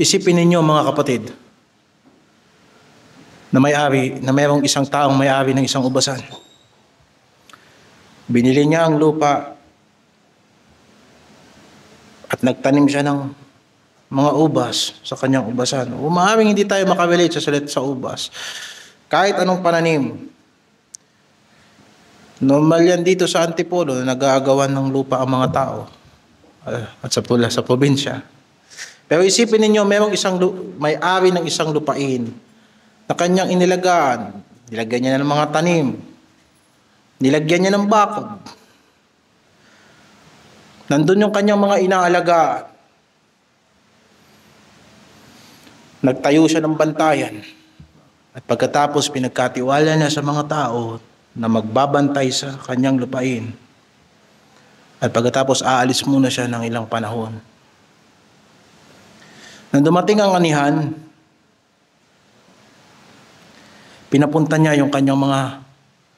Isipin ninyo mga kapatid, na mayroong isang taong may-ari ng isang ubasan. Binili niya ang lupa at nagtanim siya ng mga ubas sa kanyang ubasan. Maaaring hindi tayo makarelate sa salita sa ubas. Kahit anong pananim. Normal yan dito sa Antipolo na nag-aagawan ng lupa ang mga tao at sa probinsya. Pero isipin ninyo, mayroong may-ari ng isang lupain na kanyang inilagaan. Nilagyan niya ng mga tanim. Nilagyan niya ng bakod. Nandun yung kanyang mga inaalagaan. Nagtayo siya ng bantayan. At pagkatapos pinagkatiwala niya sa mga tao na magbabantay sa kanyang lupain. At pagkatapos aalis muna siya ng ilang panahon. Nang dumating ang anihan, pinapunta niya yung kanyang mga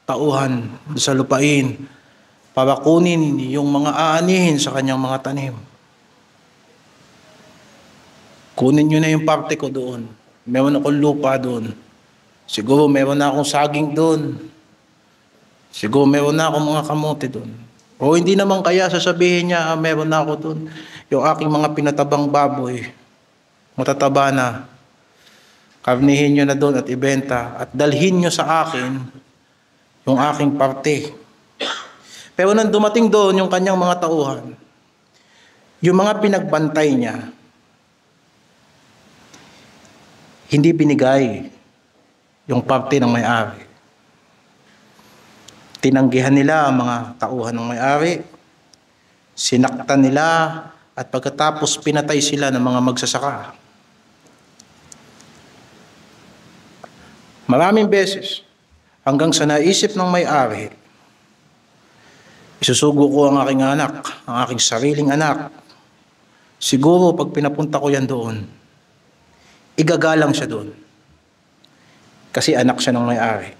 tauhan sa lupain para kunin yung mga aanihin sa kanyang mga tanim. Kunin nyo na yung parte ko doon. Meron akong lupa doon. Siguro meron na akong saging doon. Siguro meron na akong mga kamote doon. O hindi naman kaya sasabihin niya, meron na ako doon. Yung aking mga pinatabang baboy, matataba na. Karnihin nyo na doon at ibenta at dalhin nyo sa akin yung aking parte. Pero nang dumating doon yung kanyang mga tauhan, yung mga pinagbantay niya, hindi binigay yung parte ng may-ari. Tinanggihan nila ang mga tauhan ng may-ari, sinaktan nila at pagkatapos pinatay sila ng mga magsasaka. Maraming beses, hanggang sa naisip ng may-ari, isusugo ko ang aking anak, ang aking sariling anak. Siguro pag pinapunta ko yan doon, igagalang siya doon. Kasi anak siya ng may-ari.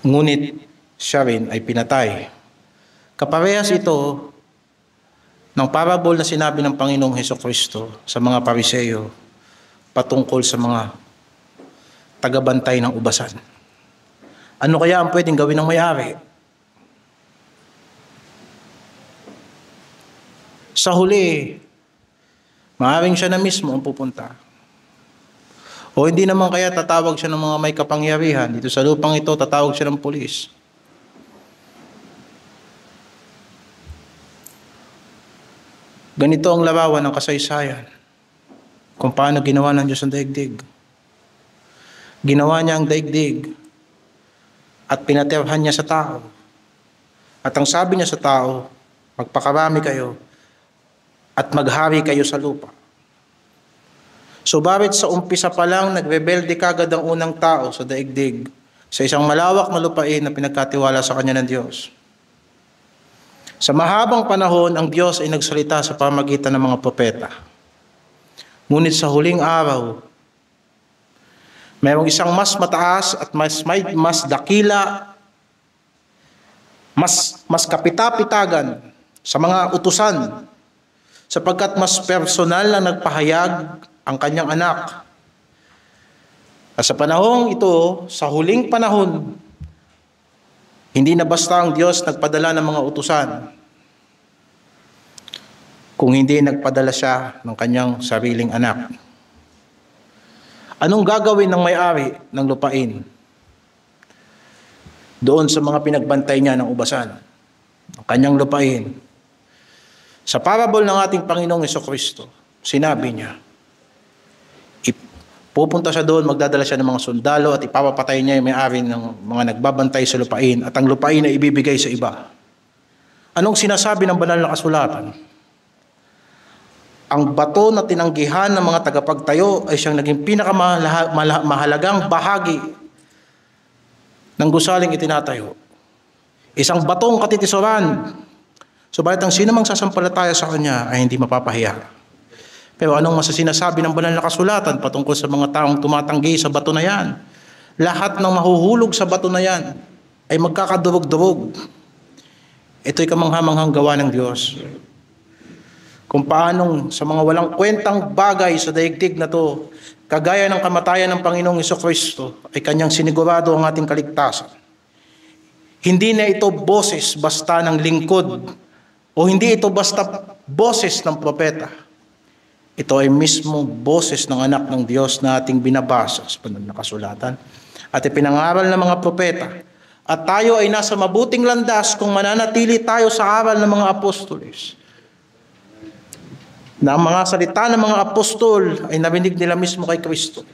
Ngunit siya rin ay pinatay. Kaparehas ito ng parable na sinabi ng Panginoong Hesukristo sa mga Pariseyo patungkol sa mga tagabantay ng ubasan. Ano kaya ang pwedeng gawin ng may-ari? Sa huli, maaaring siya na mismo ang pupunta. O hindi naman kaya tatawag siya ng mga may kapangyarihan. Dito sa lupang ito, tatawag siya ng pulis. Ganito ang larawan ng kasaysayan. Kung paano ginawa ng Diyos ang daigdig. Ginawa niya ang daigdig at pinatirhan niya sa tao. At ang sabi niya sa tao, magpakarami kayo at maghari kayo sa lupa. So bakit sa umpisa pa lang nagrebelde kagad ang unang tao sa daigdig sa isang malawak na lupain na pinagkatiwala sa kanya ng Diyos? Sa mahabang panahon, ang Diyos ay nagsalita sa pamamagitan ng mga propeta. Ngunit sa huling araw, mayroong isang mas mataas at mas dakila, mas kapitapitagan sa mga utusan, sapagkat mas personal na nagpahayag ang kanyang anak. At sa panahong ito, sa huling panahon, hindi na basta ang Diyos nagpadala ng mga utusan, kung hindi nagpadala siya ng kanyang sariling anak. Anong gagawin ng may-ari ng lupain doon sa mga pinagbantay niya ng ubasan, ng kanyang lupain? Sa parable ng ating Panginoong Hesukristo, sinabi niya, pupunta siya doon, magdadala siya ng mga sundalo at ipapapatay niya yung may-ari ng mga nagbabantay sa lupain at ang lupain ay ibibigay sa iba. Anong sinasabi ng banal na kasulatan? Ang bato na tinanggihan ng mga tagapagtayo ay siyang naging pinakamahalagang bahagi ng gusaling itinatayo. Isang batong katitisuran. Subalit ang sino mang sasampalataya sa kanya ay hindi mapapahiya. Pero anong sinasabi ng banal na kasulatan patungkol sa mga taong tumatanggi sa bato na yan? Lahat ng mahuhulog sa bato na yan ay magkakadurog-durog. Ito'y kamanghamanghang gawa ng Diyos. kung paanong sa mga walang kwentang bagay sa daigdig na to, kagaya ng kamatayan ng Panginoong Hesukristo, ay kanyang sinigurado ang ating kaligtasan. Hindi na ito boses basta ng lingkod o hindi ito basta boses ng propeta. Ito ay mismo boses ng anak ng Diyos na ating binabasa sa banal na kasulatan at ipinangaral ng mga propeta. At tayo ay nasa mabuting landas kung mananatili tayo sa aral ng mga apostoles. Na ang mga salita ng mga apostol ay narinig nila mismo kay Kristo.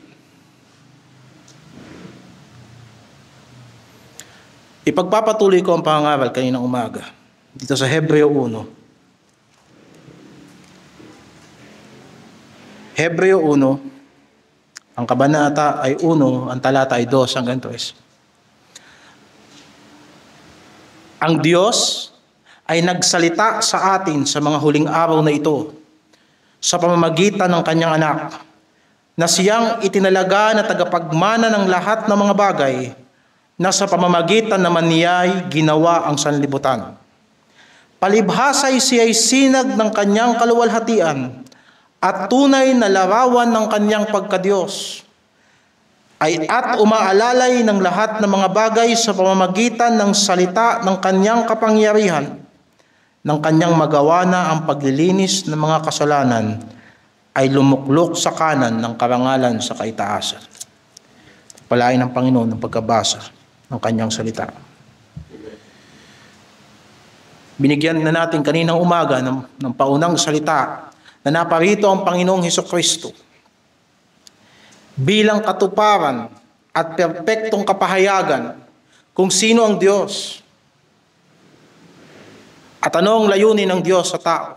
Ipagpapatuloy ko ang pangangaral kaninang umaga dito sa Hebreo 1. Hebreo 1, ang kabanata ay 1, ang talata ay 2 hanggang 3. Ang Diyos ay nagsalita sa atin sa mga huling araw na ito sa pamamagitan ng kanyang anak na siyang itinalaga na tagapagmana ng lahat ng mga bagay na sa pamamagitan naman niya'y ginawa ang sanlibutan. Palibhasa'y siya'y sinag ng kanyang kaluwalhatian at tunay na larawan ng kanyang pagkadiyos, at umaalalay ng lahat ng mga bagay sa pamamagitan ng salita ng kanyang kapangyarihan, ng kanyang magawa na ang paglilinis ng mga kasalanan ay lumuklok sa kanan ng karangalan sa kaitaasan. Palain ng Panginoon ng pagkabasa ng kanyang salita. Binigyan na natin kaninang umaga ng paunang salita na naparito ang Panginoong Hesukristo bilang katuparan at perpektong kapahayagan kung sino ang Diyos at ano ang layunin ng Diyos sa tao.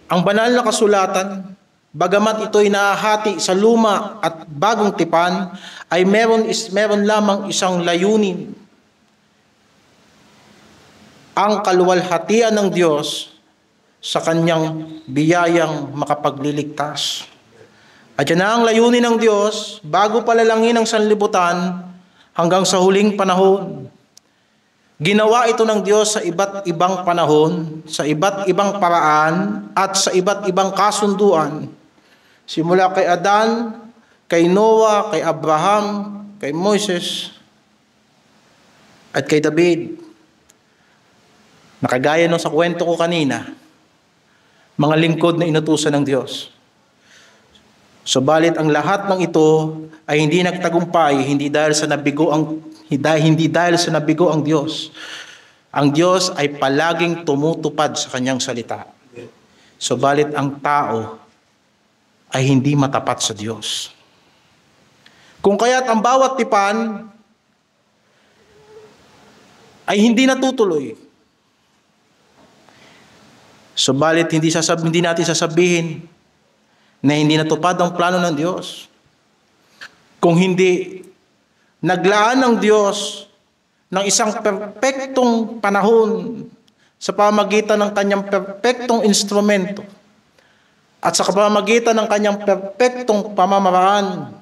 Ang banal na kasulatan, bagamat ito'y nahahati sa luma at bagong tipan, ay meron lamang isang layunin. Ang kaluwalhatian ng Diyos sa kanyang biyayang makapagliligtas. At yan ang layunin ng Diyos bago palalangin ang sanlibutan hanggang sa huling panahon. Ginawa ito ng Diyos sa iba't ibang panahon, sa iba't ibang paraan, at sa iba't ibang kasunduan. Simula kay Adan, kay Noah, kay Abraham, kay Moises, at kay David. Nakagaya no sa kwento ko kanina, mga lingkod na inutusan ng Diyos. Subalit ang lahat ng ito ay hindi nagtagumpay, hindi dahil sa nabigo ang Diyos. Ang Diyos ay palaging tumutupad sa kanyang salita. Subalit ang tao ay hindi matapat sa Diyos. Kung kaya't ang bawat tipan ay hindi natutuloy. Subalit hindi natin sasabihin na hindi natupad ang plano ng Diyos. Kung hindi naglaan ng Diyos ng isang perpektong panahon sa pamamagitan ng kanyang perpektong instrumento at sa pamamagitan ng kanyang perpektong pamamaraan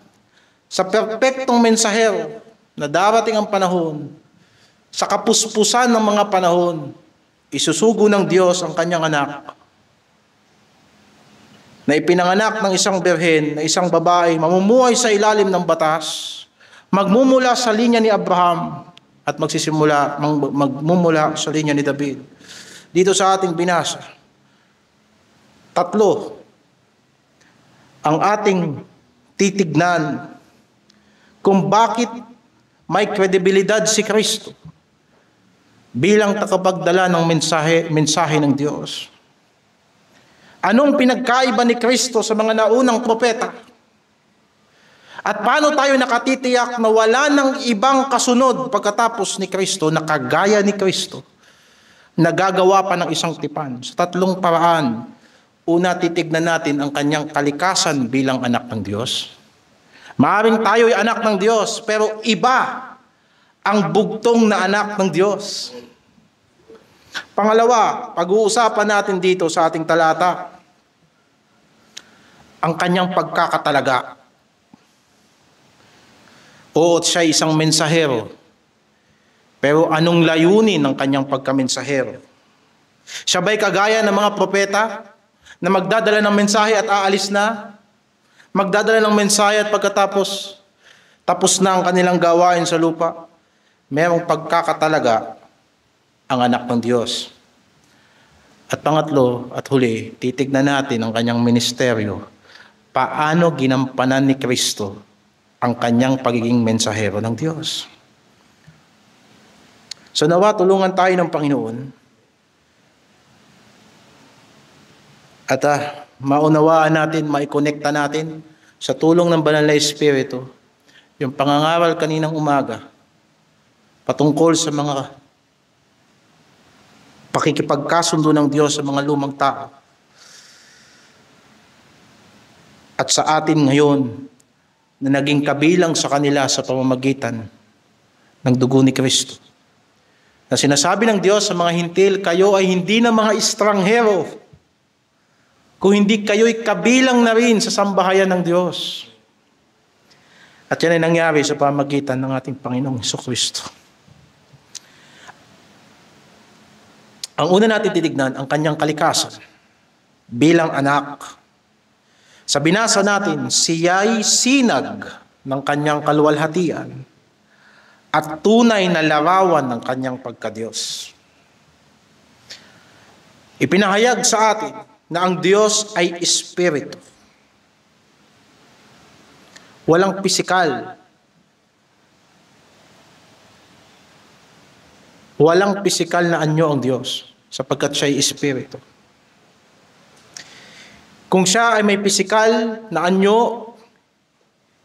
sa perpektong mensahero na darating ang panahon, sa kapuspusan ng mga panahon, isusugo ng Diyos ang kanyang anak na ipinanganak ng isang birhen, na isang babae, mamumuhay sa ilalim ng batas, magmumula sa linya ni Abraham at magmumula sa linya ni David. Dito sa ating binasa, 3 ang ating titignan kung bakit may kredibilidad si Kristo bilang tagapagdala ng mensahe ng Diyos. Anong pinagkaiba ni Kristo sa mga naunang propeta? At paano tayo nakatitiyak na wala ng ibang kasunod pagkatapos ni Kristo na kagaya ni Kristo, nagagawa pa ng isang tipan? Sa 3 paraan. Una, titignan natin ang kanyang kalikasan bilang anak ng Diyos. Maaring tayo ay anak ng Diyos, pero iba ang bugtong na anak ng Diyos. Pangalawa, pag-uusapan natin dito sa ating talata, ang kanyang pagkakatalaga. Oo, siya isang mensahero, pero anong layunin ng kanyang pagkamensahero? Siya ba'y kagaya ng mga propeta na magdadala ng mensahe at aalis na, magdadala ng mensahe at pagkatapos, tapos na ang kanilang gawain sa lupa. Merong pagkakatalaga ang anak ng Diyos. At pangatlo at huli, titignan natin ang kanyang ministeryo. Paano ginampanan ni Kristo ang kanyang pagiging mensahero ng Diyos. So nawa, tulungan tayo ng Panginoon at maunawaan natin, maikonekta natin sa tulong ng Banal na Espiritu yung pangangaral kaninang umaga patungkol sa mga pakikipagkasundo ng Diyos sa mga lumang tao. At sa atin ngayon na naging kabilang sa kanila sa pamamagitan ng dugo ni Kristo. Na sinasabi ng Diyos sa mga hintil, kayo ay hindi na mga estranghero, kung hindi kayo'y kabilang na rin sa sambahayan ng Diyos. At yan ay nangyari sa pamamagitan ng ating Panginoong Jesucristo. Ang una natin titignan, ang kanyang kalikasan bilang anak. Sa binasa natin, siya'y sinag ng kanyang kaluwalhatian at tunay na larawan ng kanyang pagkadiyos. Ipinahayag sa atin na ang Diyos ay Espiritu. Walang pisikal. Walang pisikal na anyo ang Diyos sapagkat siya ay Espiritu. Kung siya ay may pisikal na anyo,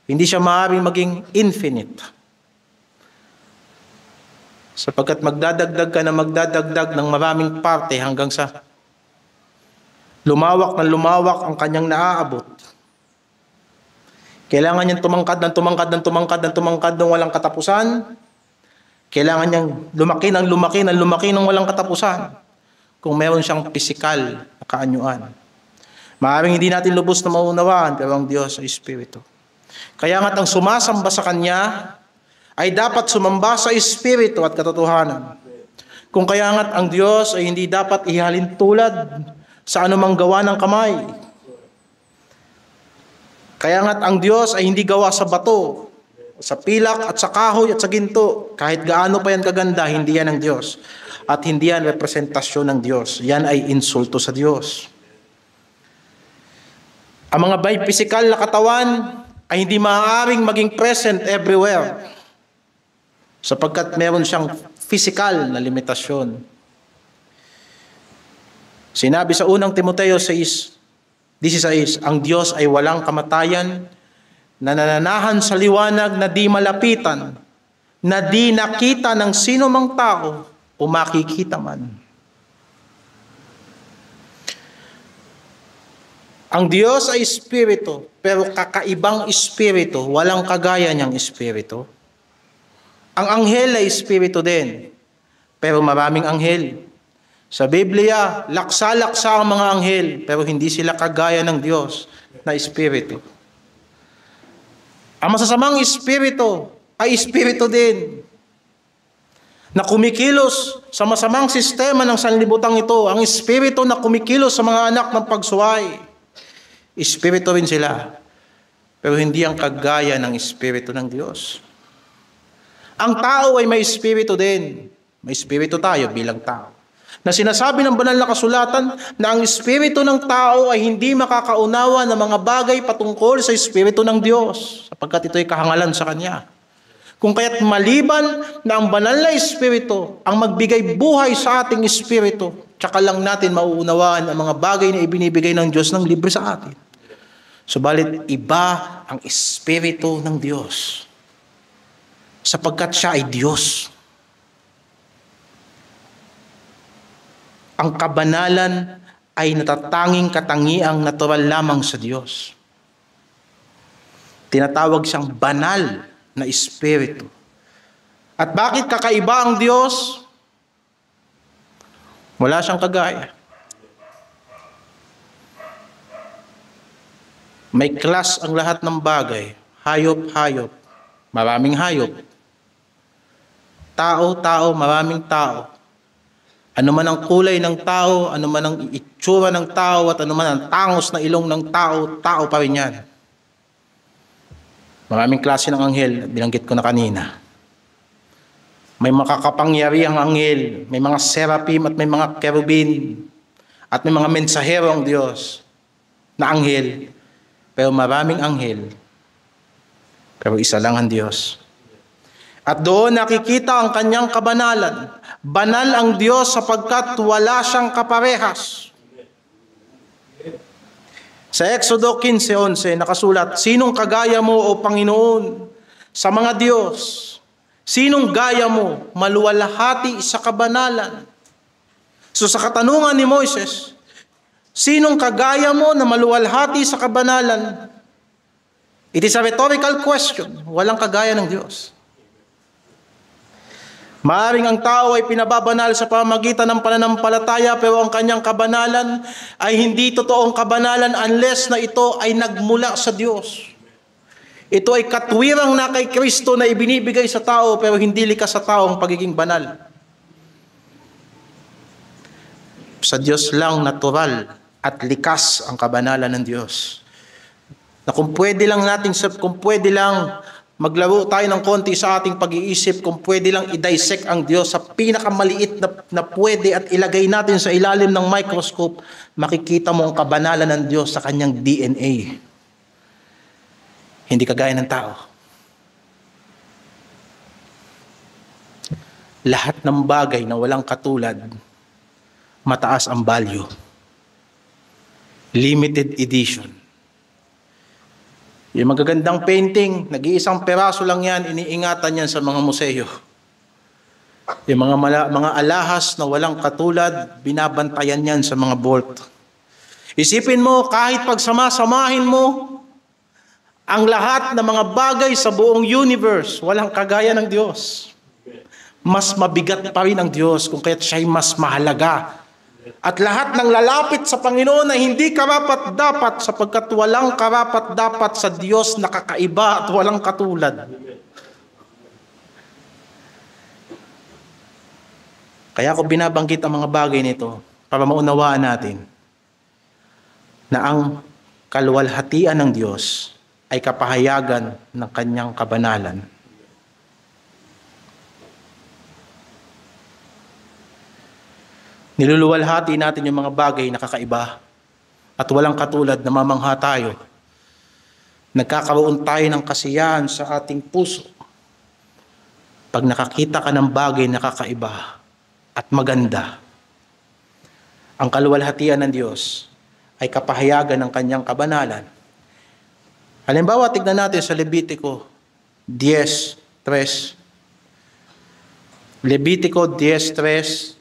hindi siya maaaring maging infinite. Sapagkat magdadagdag ka na magdadagdag ng maraming parte hanggang sa lumawak na lumawak ang kanyang naaabot. Kailangan niyang tumangkad ng tumangkad ng tumangkad ng tumangkad ng walang katapusan. Kailangan niyang lumaki ng lumaki ng lumaki ng walang katapusan. Kung meron siyang pisikal na kaanyuan. Maaaring hindi natin lubos na maunawaan, pero ang Diyos ay Espiritu. Kaya nga't ang sumasamba sa Kanya ay dapat sumamba sa Espiritu at katotohanan. Kung kaya nga't ang Diyos ay hindi dapat ihalin tulad sa anumang gawa ng kamay. Kaya nga't ang Diyos ay hindi gawa sa bato, sa pilak at sa kahoy at sa ginto. Kahit gaano pa yan kaganda, hindi yan ang Diyos. At hindi yan representasyon ng Diyos. Yan ay insulto sa Diyos. Ang mga may pisikal na katawan ay hindi maaaring maging present everywhere. Sapagkat meron siyang physical na limitasyon. Sinabi sa unang Timoteo 6:16, ang Diyos ay walang kamatayan, na nananahan sa liwanag na di malapitan, na di nakita ng sino mang tao o makikita man. Ang Diyos ay Espiritu, pero kakaibang Espiritu, walang kagaya niyang Espiritu. Ang anghel ay Espiritu din, pero maraming anghel. Sa Biblia, laksa-laksa ang mga anghel, pero hindi sila kagaya ng Diyos na Espiritu. Ang masasamang Espiritu ay Espiritu din, na kumikilos sa masamang sistema ng sanlibutan ito. Ang Espiritu na kumikilos sa mga anak ng pagsuway. Espiritu rin sila, pero hindi ang kagaya ng Espiritu ng Diyos. Ang tao ay may Espiritu din. May Espiritu tayo bilang tao. Na sinasabi ng banal na kasulatan na ang Espiritu ng tao ay hindi makakaunawa ng mga bagay patungkol sa Espiritu ng Diyos, sapagkat ito ay kahangalan sa Kanya. Kung kaya't maliban na ang banal na Espiritu ang magbigay buhay sa ating Espiritu, tsaka lang natin mauunawaan ang mga bagay na ibinibigay ng Diyos ng libre sa atin. Subalit iba ang Espiritu ng Diyos, sapagkat siya ay Diyos. Ang kabanalan ay natatanging katangiang natural lamang sa Diyos. Tinatawag siyang banal na Espiritu. At bakit kakaiba ang Diyos? Wala siyang kagaya. May class ang lahat ng bagay. Hayop-hayop. Maraming hayop. Tao-tao, maraming tao. Ano man ang kulay ng tao, ano man ang itsura ng tao, at ano man ang tangos na ilong ng tao, tao pa rin yan. Maraming klase ng anghel, binanggit ko na kanina. May makakapangyarihang anghel, may mga seraphim at may mga kerubin, at may mga mensahero ang Diyos na anghel. Pero maraming anghel, pero isa lang ang Diyos. At doon nakikita ang kanyang kabanalan. Banal ang Diyos sapagkat wala siyang kaparehas. Sa Exodo 15:11 nakasulat, sinong kagaya mo o Panginoon sa mga Diyos? Sinong gaya mo maluwalhati sa kabanalan? So sa katanungan ni Moises, sinong kagaya mo na maluwalhati sa kabanalan? It is a rhetorical question. Walang kagaya ng Diyos. Maaaring ang tao ay pinababanal sa pamamagitan ng pananampalataya, pero ang kanyang kabanalan ay hindi totoong kabanalan unless na ito ay nagmula sa Diyos. Ito ay katwirang na kay Kristo na ibinibigay sa tao, pero hindi likas sa tao ang pagiging banal. Sa Diyos lang natural at likas ang kabanalan ng Diyos. Na kung pwede lang maglaro tayo ng konti sa ating pag-iisip, kung pwede lang i-dissect ang Diyos sa pinakamaliit na pwede at ilagay natin sa ilalim ng microscope, makikita mo ang kabanalan ng Diyos sa kanyang DNA. Hindi kagaya ng tao. Lahat ng bagay na walang katulad, mataas ang value. Limited edition. Yung magagandang painting, nag-iisang peraso lang yan, iniingatan yan sa mga museo. Yung mga alahas na walang katulad, binabantayan yan sa mga vault. Isipin mo, kahit pagsama-samahin mo, ang lahat ng mga bagay sa buong universe, walang kagaya ng Diyos. Mas mabigat pa rin ang Diyos, kung kaya't siya'y mas mahalaga. At lahat ng lalapit sa Panginoon ay hindi karapat-dapat sapagkat walang karapat-dapat sa Diyos na kakaiba at walang katulad. Kaya ako binabanggit ang mga bagay nito para maunawaan natin na ang kaluwalhatian ng Diyos ay kapahayagan ng kanyang kabanalan. Niluluwalhati natin yung mga bagay na kakaiba at walang katulad, na mamangha tayo. Nagkakaroon tayo ng kasiyahan sa ating puso pag nakakita ka ng bagay na kakaiba at maganda. Ang kaluwalhatian ng Diyos ay kapahayagan ng kanyang kabanalan. Halimbawa, tignan natin sa Levitico 10:3. Levitico 10:3.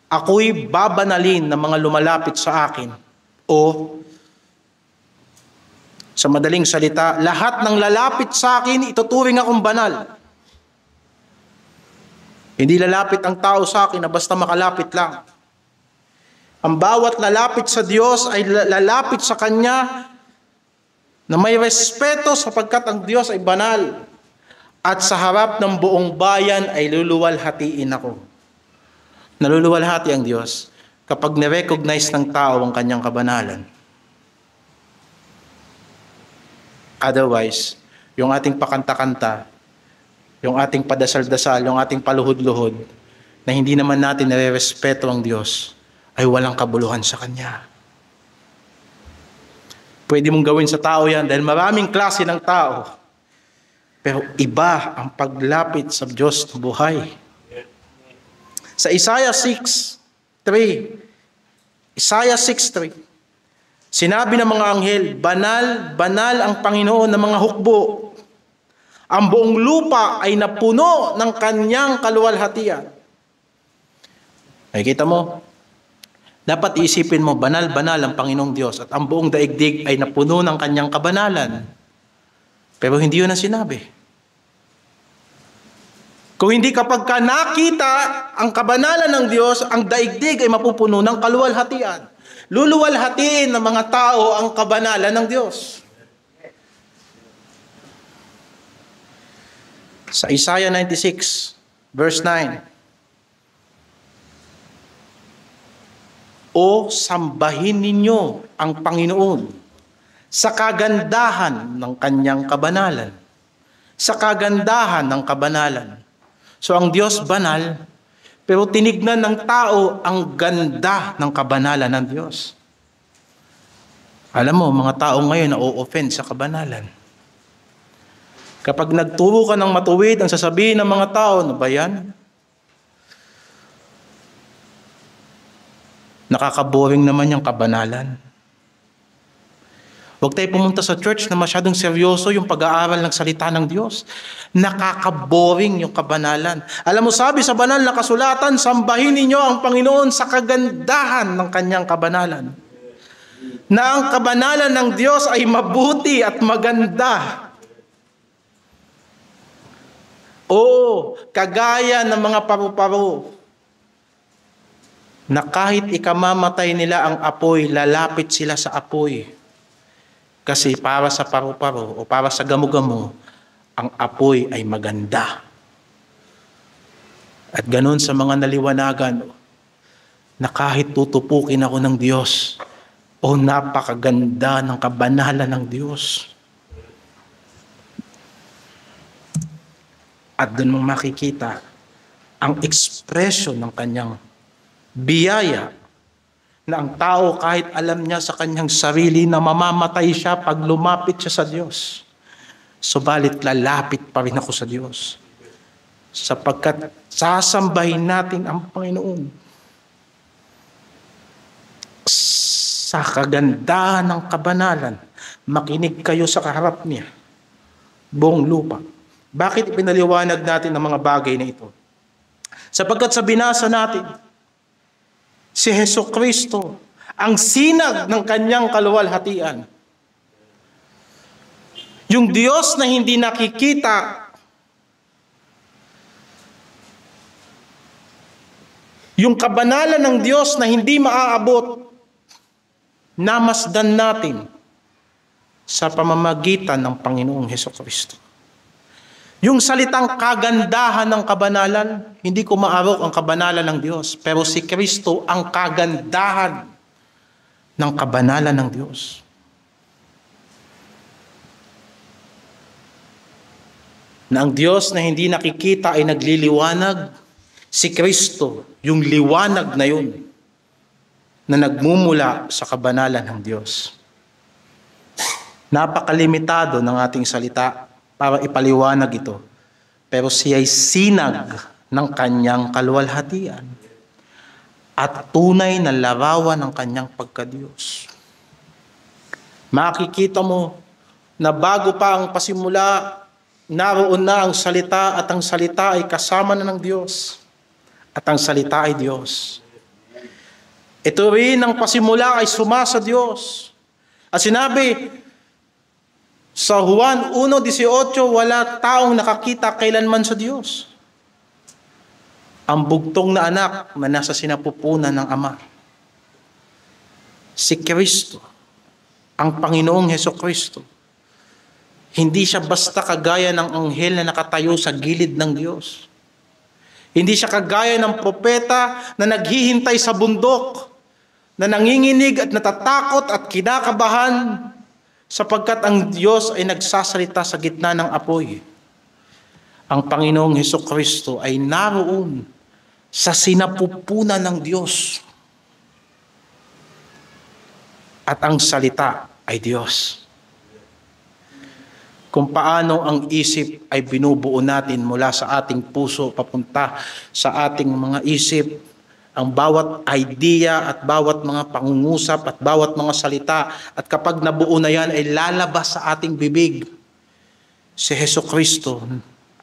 Ako'y babanalin ng mga lumalapit sa akin. O, sa madaling salita, lahat ng lalapit sa akin, ituturing akong banal. Hindi lalapit ang tao sa akin na basta makalapit lang. Ang bawat lalapit sa Diyos ay lalapit sa Kanya na may respeto sapagkat ang Diyos ay banal. At sa harap ng buong bayan ay luluwalhatiin ako. Naluluwalhati ang Diyos kapag nirecognize ng tao ang kanyang kabanalan. Otherwise, yung ating pakanta-kanta, yung ating padasal-dasal, yung ating paluhod-luhod, na hindi naman natin nare-respeto ang Diyos, ay walang kabuluhan sa Kanya. Pwede mong gawin sa tao yan dahil maraming klase ng tao. Pero iba ang paglapit sa Diyos na buhay. Sa Isaiah 6:3, sinabi ng mga anghel, banal, banal ang Panginoon ng mga hukbo. Ang buong lupa ay napuno ng kanyang kaluwalhatian. Ay kita mo, dapat isipin mo, banal-banal ang Panginoong Diyos at ang buong daigdig ay napuno ng kanyang kabanalan. Pero hindi yun ang sinabi. Kung hindi kapag ka nakita ang kabanalan ng Diyos, ang daigdig ay mapupuno ng kaluwalhatian. Luluwalhatiin ng mga tao ang kabanalan ng Diyos. Sa Isaiah 96, verse 9. O sambahin ninyo ang Panginoon sa kagandahan ng kanyang kabanalan. Sa kagandahan ng kabanalan. So ang Diyos banal, pero tinignan ng tao ang ganda ng kabanalan ng Diyos. Alam mo, mga tao ngayon na-o-offend sa kabanalan. Kapag nagturo ka ng matuwid, ang sasabihin ng mga tao, ano ba yan? Nakakaboring naman yung kabanalan. Huwag tayo pumunta sa church na masyadong seryoso yung pag-aaral ng salita ng Diyos. Nakakaboring yung kabanalan. Alam mo, sabi sa banal na kasulatan, sambahin ninyo ang Panginoon sa kagandahan ng kanyang kabanalan. Na ang kabanalan ng Diyos ay mabuti at maganda. Oo, kagaya ng mga paru-paro, na kahit ikamamatay nila ang apoy, lalapit sila sa apoy. Kasi para sa paru-paro o para sa gamo-gamo, ang apoy ay maganda. At ganun sa mga naliwanagan, na kahit tutupukin ako ng Diyos, o napakaganda ng kabanalan ng Diyos. At doon mo makikita ang expression ng kanyang biyaya na ang tao kahit alam niya sa kanyang sarili na mamamatay siya pag lumapit siya sa Diyos. Subalit lalapit pa rin ako sa Diyos. Sapagkat sasambahin natin ang Panginoon sa kagandahan ng kabanalan. Makinig kayo sa kaharap niya, buong lupa. Bakit ipinaliwanag natin ang mga bagay na ito? Sapagkat sa binasa natin, si Hesukristo, ang sinag ng kanyang kaluwalhatian. Yung Diyos na hindi nakikita, yung kabanalan ng Diyos na hindi maaabot, namasdan natin sa pamamagitan ng Panginoong Hesukristo. Yung salitang kagandahan ng kabanalan, hindi ko maarok ang kabanalan ng Diyos, pero si Kristo ang kagandahan ng kabanalan ng Diyos. Na ang Diyos na hindi nakikita ay nagliliwanag, si Kristo, yung liwanag na yun, na nagmumula sa kabanalan ng Diyos. Napakalimitado ng ating salita para ipaliwanag ito. Pero siya ay sinag ng kanyang kaluwalhatian at tunay na larawan ng kanyang pagkadiyos. Makikita mo na bago pa ang pasimula, naroon na ang salita at ang salita ay kasama na ng Diyos at ang salita ay Diyos. Ito rin ang pasimula ay sumasa Diyos. At sinabi sa Juan 1:18, wala taong nakakita kailanman sa Diyos. Ang bugtong na anak na nasa sinapupunan ng Ama. Si Kristo, ang Panginoong Hesukristo. Hindi siya basta kagaya ng anghel na nakatayo sa gilid ng Diyos. Hindi siya kagaya ng propeta na naghihintay sa bundok, na nanginginig at natatakot at kinakabahan, sapagkat ang Diyos ay nagsasalita sa gitna ng apoy. Ang Panginoong Hesukristo ay naroon sa sinapupunan ng Diyos. At ang salita ay Diyos. Kung paano ang isip ay binubuo natin mula sa ating puso papunta sa ating mga isip, ang bawat idea at bawat mga pangungusap at bawat mga salita, at kapag nabuo na yan ay lalabas sa ating bibig. Si Hesukristo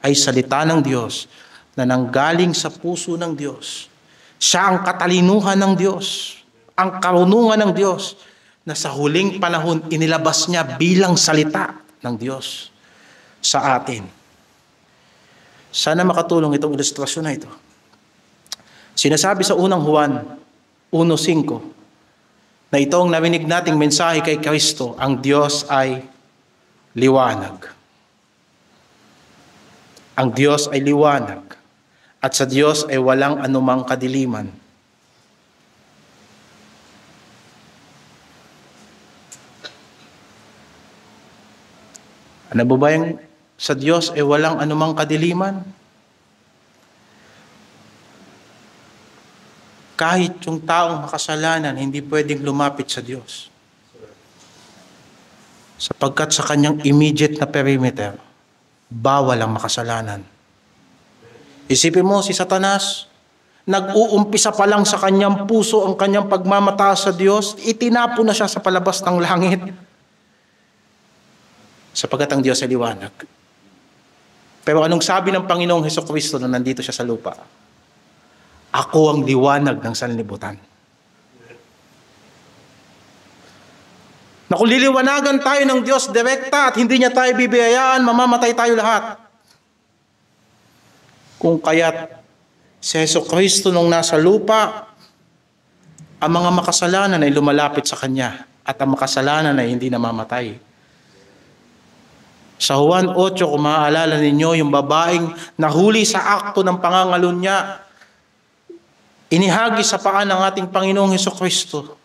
ay salita ng Diyos na nanggaling sa puso ng Diyos. Siya ang katalinuhan ng Diyos, ang karunungan ng Diyos, na sa huling panahon inilabas niya bilang salita ng Diyos sa atin. Sana makatulong itong ilustrasyon na ito. Sinasabi sa unang Juan 1:5 na ito ang narinig nating mensahe kay Kristo, ang Diyos ay liwanag. Ang Diyos ay liwanag at sa Diyos ay walang anumang kadiliman. Ano ba yung sa Diyos ay walang anumang kadiliman? Kahit yung taong makasalanan, hindi pwedeng lumapit sa Diyos. Sapagkat sa kanyang immediate na perimeter, bawal ang makasalanan. Isipin mo, si Satanas, nag-uumpisa pa lang sa kanyang puso ang kanyang pagmamataas sa Diyos, itinapo na siya sa palabas ng langit. Sapagkat ang Diyos ay liwanag. Pero anong sabi ng Panginoong Hesukristo na nandito siya sa lupa? Ako ang liwanag ng sanlibutan. Na kung liliwanagan tayo ng Diyos direkta at hindi niya tayo bibiyayaan, mamamatay tayo lahat. Kung kaya't si Hesukristo nung nasa lupa, ang mga makasalanan ay lumalapit sa Kanya at ang makasalanan ay hindi namamatay. Sa Juan 8, kung maaalala ninyo, yung babaeng nahuli sa akto ng pangangalun niya, inihagi sa paa ng ating Panginoong Hesukristo.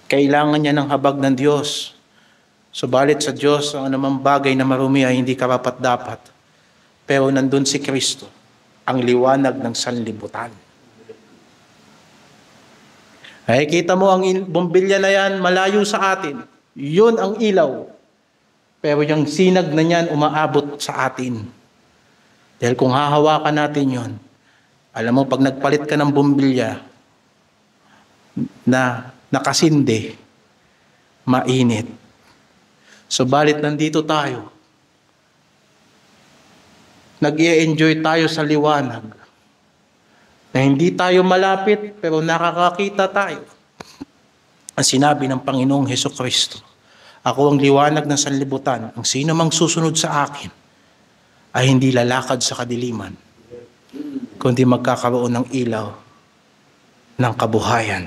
Kailangan niya ng habag ng Diyos. Subalit sa Diyos, ang anumang bagay na marumi ay hindi karapat-dapat. Pero nandun si Kristo, ang liwanag ng sanlibutan. Ay, kita mo ang bombilya na yan, malayo sa atin. Yun ang ilaw. Pero yung sinag na yan, umaabot sa atin. Dahil kung hahawakan natin yun, alam mo, pag nagpalit ka ng bombilya na nakasindi, mainit. Subalit nandito tayo. Nag-i-enjoy tayo sa liwanag. Na hindi tayo malapit, pero nakakakita tayo. Ang sinabi ng Panginoong Hesukristo, ako ang liwanag ng sanlibutan. Ang sino mang susunod sa akin ay hindi lalakad sa kadiliman, kundi magkakaroon ng ilaw ng kabuhayan.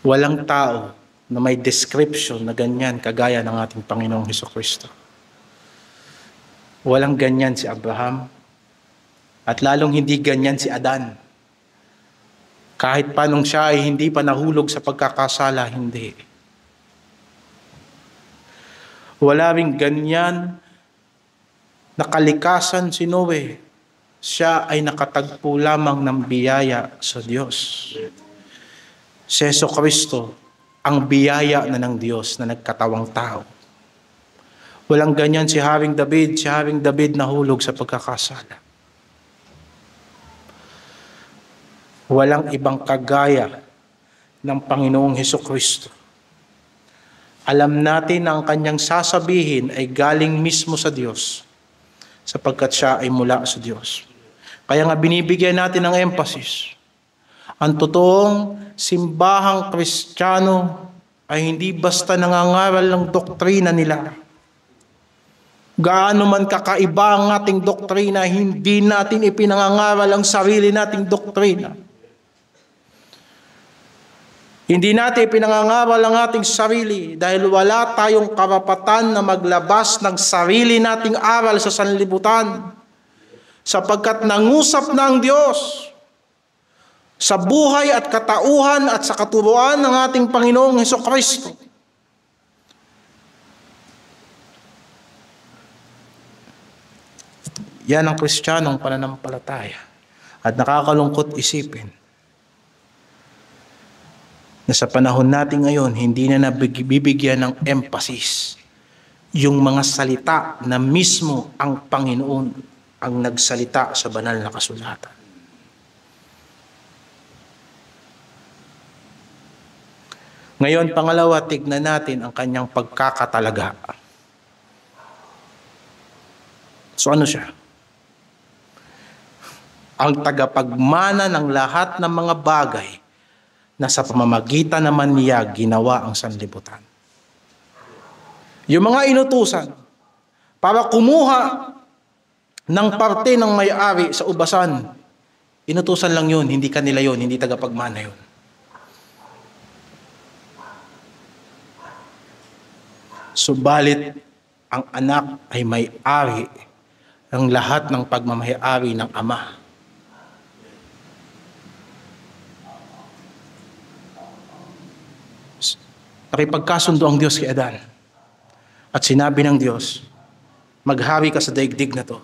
Walang tao na may description na ganyan kagaya ng ating Panginoong Hesukristo. Walang ganyan si Abraham at lalong hindi ganyan si Adan. Kahit pa nung siya ay hindi pa nahulog sa pagkakasala, hindi. Wala ring ganyan na kalikasan si Noe. Siya ay nakatagpo lamang ng biyaya sa Diyos. Si Hesukristo, ang biyaya na ng Diyos na nagkatawang tao. Walang ganyan si Haring David. Si Haring David nahulog sa pagkakasala. Walang ibang kagaya ng Panginoong Hesukristo. Alam natin na ang kanyang sasabihin ay galing mismo sa Diyos, sapagkat siya ay mula sa Diyos. Kaya nga binibigyan natin ng emphasis. Ang totoong simbahang Kristiyano ay hindi basta nangangaral ng doktrina nila. Gaano man kakaiba ang ating doktrina, hindi natin ipinangangaral ang sarili nating doktrina. Hindi natin ipinangangaral ang ating sarili dahil wala tayong karapatan na maglabas ng sarili nating aral sa sanlibutan, sapagkat nangusap na ang Diyos sa buhay at katauhan at sa katuruan ng ating Panginoong Hesukristo. Yan ang Kristiyanong pananampalataya. At nakakalungkot isipin na sa panahon natin ngayon, hindi na nabibigyan ng emphasis yung mga salita na mismo ang Panginoon ang nagsalita sa banal na kasulatan. Ngayon, pangalawa, tignan natin ang kanyang pagkakatalaga. So ano siya? Ang tagapagmana ng lahat ng mga bagay na sa pamamagitan naman niya ginawa ang sanlibutan. Yung mga inutusan para kumuha ng parte ng may-ari sa ubasan, inutusan lang yun, hindi kanila yun, hindi tagapagmana yun. Subalit, ang anak ay may-ari ng lahat ng pagmamay-ari ng ama. Nakipagkasundo ang Diyos kay Adan. At sinabi ng Diyos, maghari ka sa daigdig na to.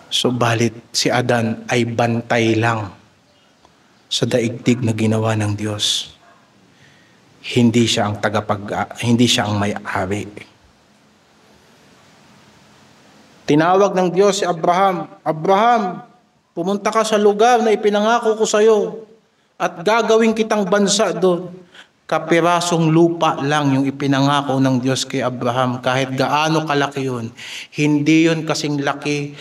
Subalit si Adan ay bantay lang sa daigdig na ginawa ng Diyos. Hindi siya ang may-ari. Tinawag ng Diyos si Abraham, Abraham, pumunta ka sa lugar na ipinangako ko sa iyo at gagawin kitang bansa doon. Kapirasong lupa lang yung ipinangako ng Diyos kay Abraham, kahit gaano kalaki yun. Hindi yun kasing laki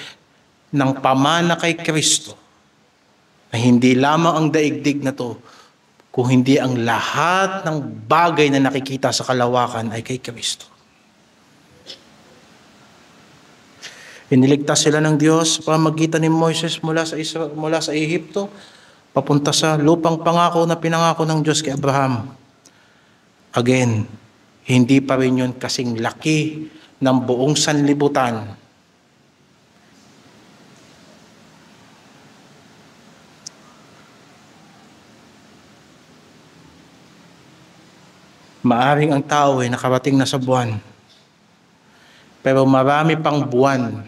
ng pamana kay Kristo, na hindi lamang ang daigdig na to, kung hindi ang lahat ng bagay na nakikita sa kalawakan ay kay Kristo. Iniligtas sila ng Diyos sa pamamagitan ni Moises mula sa Ehipto, papunta sa lupang pangako na pinangako ng Diyos kay Abraham. Again, hindi pa rin yun kasing laki ng buong sanlibutan. Maaring ang tao ay nakarating na sa buwan, pero marami pang buwan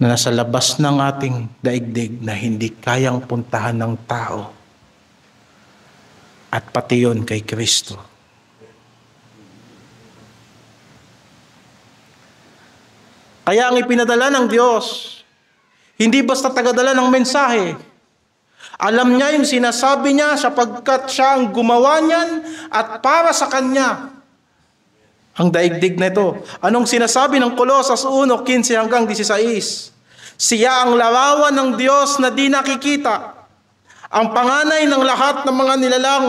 na nasa labas ng ating daigdig na hindi kayang puntahan ng tao. At pati yun kay Kristo. Kaya ang ipinadala ng Diyos, hindi basta tagadala ng mensahe. Alam niya yung sinasabi niya sapagkat siya ang gumawa niyan at para sa Kanya ang daigdig na ito. Anong sinasabi ng Colosas 1:15 hanggang 16? Siya ang larawan ng Diyos na di nakikita, ang panganay ng lahat ng mga nilalang.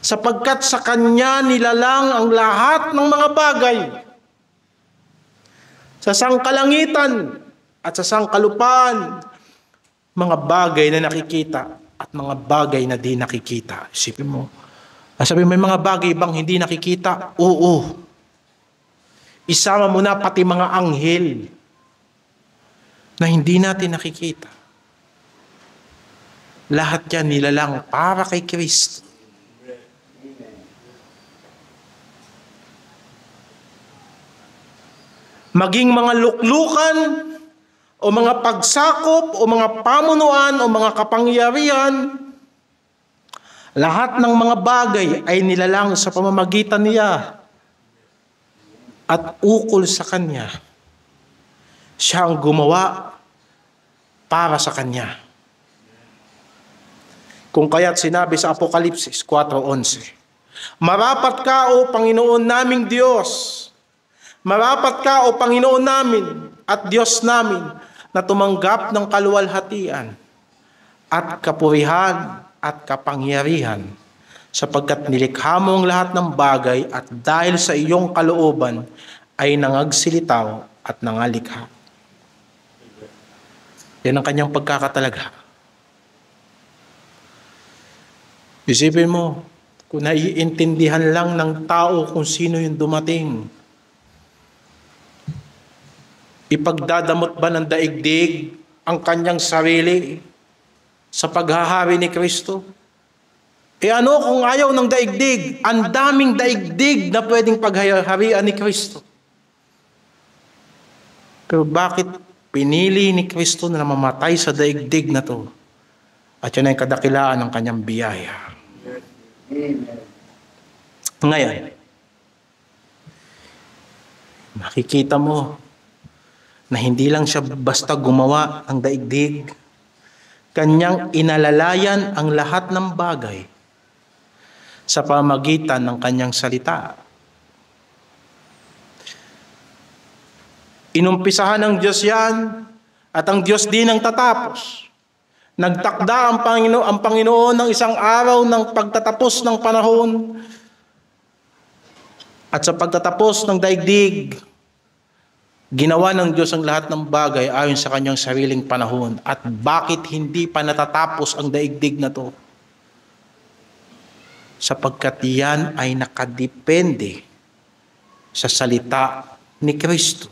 Sapagkat sa Kanya nilalang ang lahat ng mga bagay. Sa sangkalangitan at sa sangkalupaan, mga bagay na nakikita at mga bagay na di nakikita. Isipin mo. Sabi may mga bagay bang hindi nakikita? Oo. Isama mo na pati mga anghel na hindi natin nakikita. Lahat yan nilalang para kay Kristo. Maging mga luklukan o mga pagsakop o mga pamunuan o mga kapangyarihan, lahat ng mga bagay ay nilalang sa pamamagitan niya at ukol sa Kanya. Siya ang gumawa para sa Kanya. Kung kaya't sinabi sa Apokalipsis 4:11, marapat ka o Panginoon naming Diyos, marapat ka o Panginoon namin at Diyos namin na tumanggap ng kaluwalhatian at kapurihan at kapangyarihan sapagkat nilikha mo ang lahat ng bagay at dahil sa iyong kalooban ay nangagsilitaw at nangalikha. Yan ang Kanyang pagkakatalaga. Isipin mo, kung naiintindihan lang ng tao kung sino yung dumating, ipagdadamot ba ng daigdig ang kanyang sarili sa paghahari ni Kristo? Ano kung ayaw ng daigdig? Ang daming daigdig na pwedeng paghaharian ni Kristo. Pero bakit pinili ni Kristo na mamatay sa daigdig na to? At yun ay kadakilaan ng kanyang biyaya. Ngayon, makikita mo na hindi lang siya basta gumawa ng daigdig, Kanyang inalalayan ang lahat ng bagay sa pamagitan ng Kanyang salita. Inumpisahan ng Diyos yan at ang Diyos din ang tatapos. Nagtakda ang Panginoon ng isang araw ng pagtatapos ng panahon at sa pagtatapos ng daigdig, ginawa ng Diyos ang lahat ng bagay ayon sa Kanyang sariling panahon. At bakit hindi pa natatapos ang daigdig na to? Sapagkat yan ay nakadepende sa salita ni Kristo.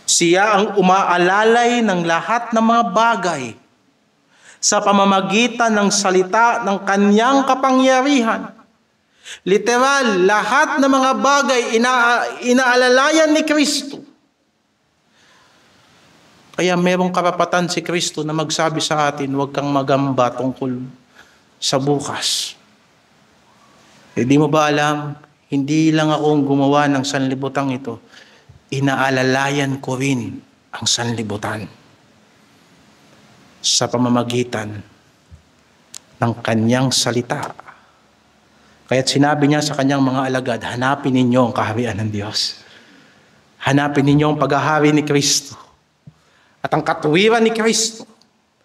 Siya ang umaalalay ng lahat ng mga bagay sa pamamagitan ng salita ng kanyang kapangyarihan. Literal, lahat ng mga bagay inaalalayan ni Kristo. Kaya merong karapatan si Kristo na magsabi sa atin, huwag kang magamba tungkol sa bukas. Di mo ba alam, hindi lang akong gumawa ng sanlibutang ito, inaalalayan ko rin ang sanlibutan sa pamamagitan ng kanyang salita. Kaya't sinabi niya sa kanyang mga alagad, hanapin ninyo ang kaharian ng Diyos. Hanapin ninyo ang paghahari ni Kristo at ang katuwiran ni Kristo.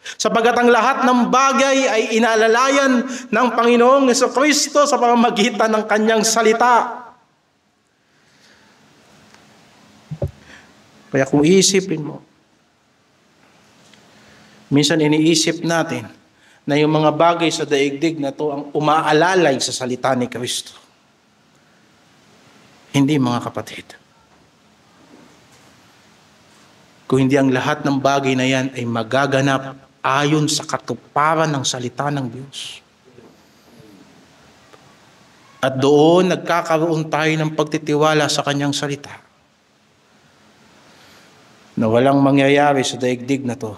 Sapagat ang lahat ng bagay ay inaalalayan ng Panginoong Jesucristo sa pamamagitan ng kanyang salita. Kaya kung iisipin mo, minsan iniisip natin na yung mga bagay sa daigdig na to ang umaalalay sa salita ni Kristo. Hindi, mga kapatid. Kung hindi ang lahat ng bagay na yan ay magaganap ayon sa katuparan ng salita ng Diyos. At doon nagkakaroon tayo ng pagtitiwala sa kanyang salita. Na walang mangyayari sa daigdig na to.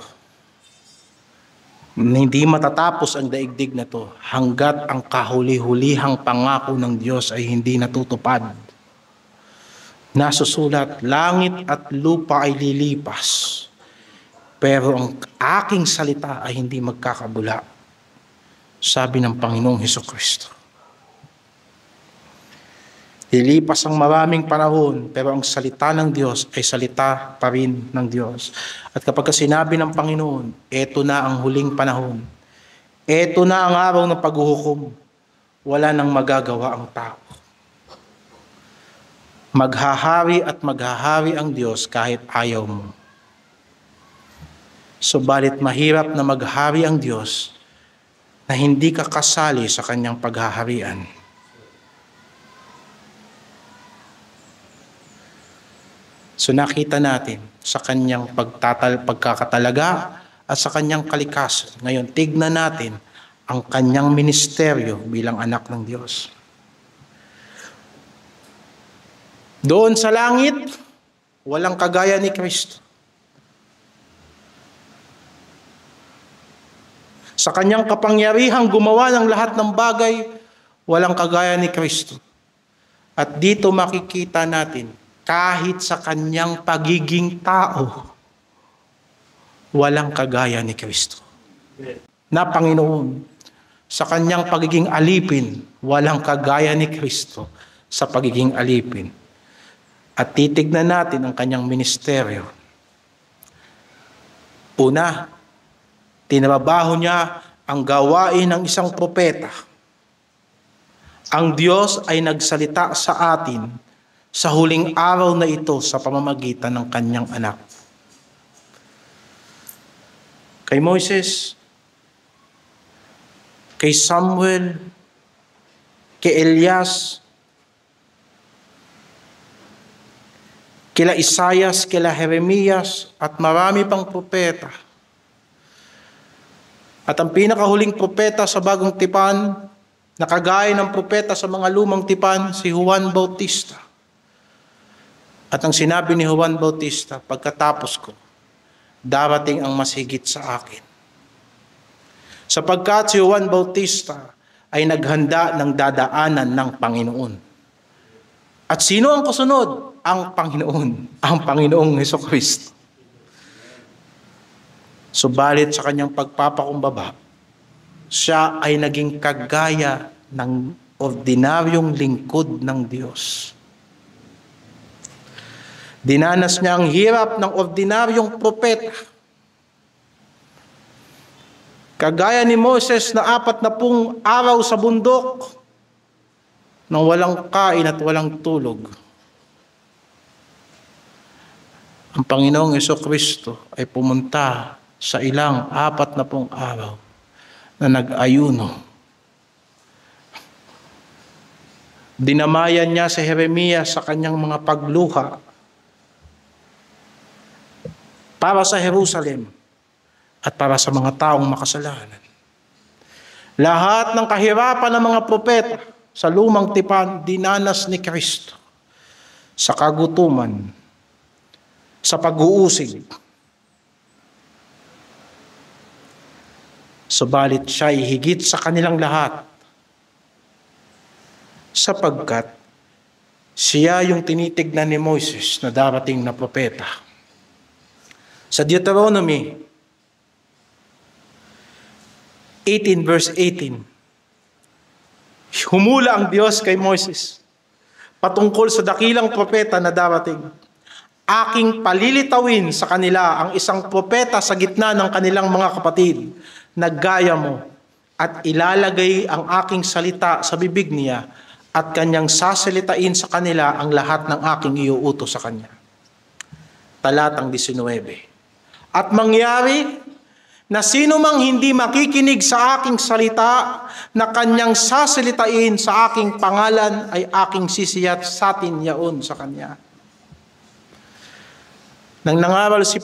Hindi matatapos ang daigdig na to hanggat ang kahuli-hulihang pangako ng Diyos ay hindi natutupad. Nasusulat, langit at lupa ay lilipas, pero ang aking salita ay hindi magkakabula, sabi ng Panginoong Hesukristo. Lilipas ang maraming panahon, pero ang salita ng Diyos ay salita pa rin ng Diyos. At kapag sinabi ng Panginoon, eto na ang huling panahon, eto na ang araw ng paghuhukom, wala nang magagawa ang tao. Maghahari at maghahari ang Diyos kahit ayaw mo. Subalit mahirap na maghari ang Diyos na hindi ka kasali sa kanyang paghaharian. So nakita natin sa kanyang pagkakatalaga at sa kanyang kalikasan. Ngayon, tignan natin ang kanyang ministeryo bilang anak ng Diyos. Doon sa langit, walang kagaya ni Kristo. Sa kanyang kapangyarihang gumawa ng lahat ng bagay, walang kagaya ni Kristo. At dito makikita natin, kahit sa kanyang pagiging tao, walang kagaya ni Kristo. Na Panginoon, sa kanyang pagiging alipin, walang kagaya ni Kristo sa pagiging alipin. At titignan natin ang kanyang ministeryo. Una, tinabaho niya ang gawain ng isang propeta. Ang Diyos ay nagsalita sa atin sa huling araw na ito sa pamamagitan ng kanyang anak. Kay Moises, kay Samuel, kay Elias, kila Isaias, kila Jeremias, at marami pang propeta. At ang pinakahuling propeta sa bagong tipan, nakagaya ng propeta sa mga lumang tipan, si Juan Bautista. At ang sinabi ni Juan Bautista, pagkatapos ko, darating ang mas higit sa akin. Sapagkat si Juan Bautista ay naghanda ng dadaanan ng Panginoon. At sino ang kasunod? Ang Panginoon, ang Panginoong Hesukristo. Subalit sa kanyang pagpapakumbaba, siya ay naging kagaya ng ordinaryong lingkod ng Diyos. Dinanas niya ang hirap ng ordinaryong propeta. Kagaya ni Moses na 40 araw sa bundok nang walang kain at walang tulog. Ang Panginoong Hesukristo ay pumunta sa ilang 40 araw na nag-ayuno. Dinamayan niya si Jeremias sa kanyang mga pagluha para sa Jerusalem at para sa mga taong makasalanan. Lahat ng kahirapan ng mga propeta sa lumang tipan, dinanas ni Kristo sa kagutuman, sa pag-uusig. Subalit siya'y higit sa kanilang lahat, sapagkat siya yung tinitignan ni Moises na darating na propeta. Sa Deuteronomy 18 verse 18, humula ang Diyos kay Moises patungkol sa dakilang propeta na darating. Aking palilitawin sa kanila ang isang propeta sa gitna ng kanilang mga kapatid na gaya mo, at ilalagay ang aking salita sa bibig niya at kanyang sasalitain sa kanila ang lahat ng aking iuutos sa kanya. Talatang 19. At mangyari na sino mang hindi makikinig sa aking salita na kanyang sasalitain sa aking pangalan ay aking sisiyat sa atin yaon sa kanya. Nang nangaral si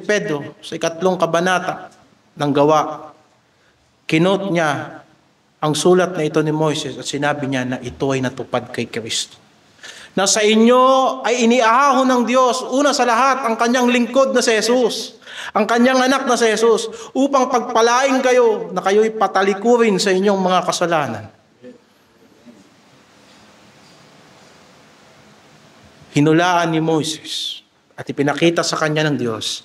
Pedro sa 3 kabanata ng Gawa, kinote niya ang sulat na ito ni Moises at sinabi niya na ito ay natupad kay Kristo. Na sa inyo ay iniahon ng Diyos, una sa lahat, ang kanyang lingkod na si Jesus, ang kanyang anak na si Jesus, upang pagpalain kayo na kayo'y patalikurin sa inyong mga kasalanan. Hinulaan ni Moises at ipinakita sa kanya ng Diyos,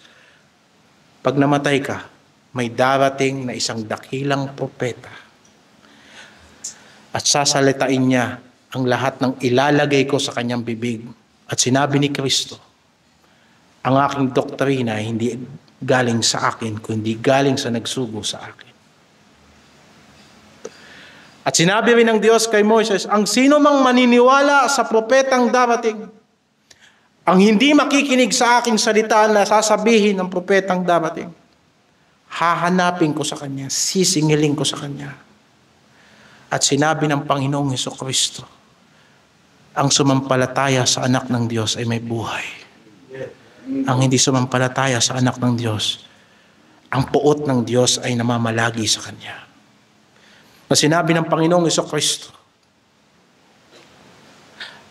pag namatay ka, may darating na isang dakilang propeta at sasalitain niya ang lahat ng ilalagay ko sa kanyang bibig. At sinabi ni Kristo, ang aking doktrina hindi galing sa akin, kundi galing sa nagsugo sa akin. At sinabi rin ng Diyos kay Moises, ang sino mang maniniwala sa propetang darating, ang hindi makikinig sa aking salita na sasabihin ng propetang darating, hahanapin ko sa kanya, sisingiling ko sa kanya. At sinabi ng Panginoong Hesukristo, ang sumampalataya sa anak ng Diyos ay may buhay. Ang hindi sumampalataya sa anak ng Diyos, ang puot ng Diyos ay namamalagi sa kanya. Na sinabi ng Panginoong Hesukristo,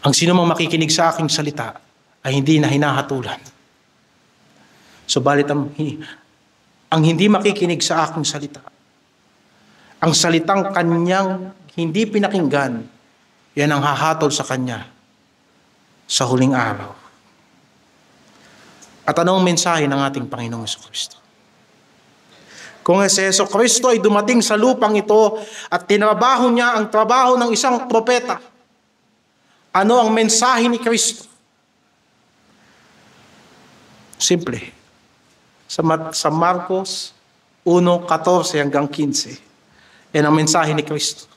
ang sino mang makikinig sa aking salita ay hindi na hinahatulan. Subalit ang hindi makikinig sa aking salita, ang salitang kanyang hindi pinakinggan, yan ang hahatol sa kanya sa huling araw. At anong mensahe ng ating Panginoong Jesucristo? Kung si Jesucristo ay dumating sa lupang ito at tinabaho niya ang trabaho ng isang propeta, ano ang mensahe ni Kristo? Simple. Sa Marcos 1:14 hanggang 15, yan ang mensahe ni Kristo.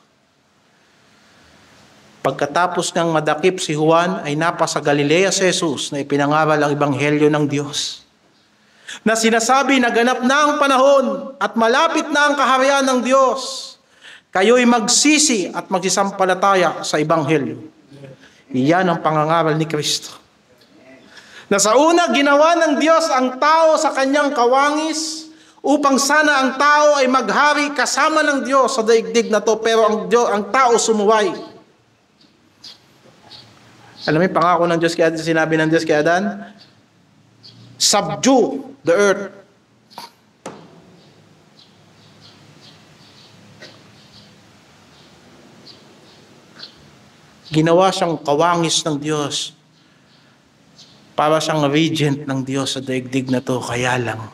Pagkatapos ng madakip si Juan, ay napasa Galilea si Jesus na ipinangaral ang ebanghelyo ng Diyos. Na sinasabi na ganap na ang panahon at malapit na ang kaharian ng Diyos. Kayo'y magsisi at magsisampalataya sa ebanghelyo. Iyan ang pangangaral ni Kristo. Na sa una, ginawa ng Diyos ang tao sa kanyang kawangis upang sana ang tao ay maghari kasama ng Diyos sa daigdig na to, pero ang tao sumuway. Alam mo yung pangako ng Diyos kay Adan, sinabi ng Diyos kay Adan, subdue the earth. Ginawa siyang kawangis ng Diyos. Para siyang regent ng Diyos sa daigdig na to, kaya lang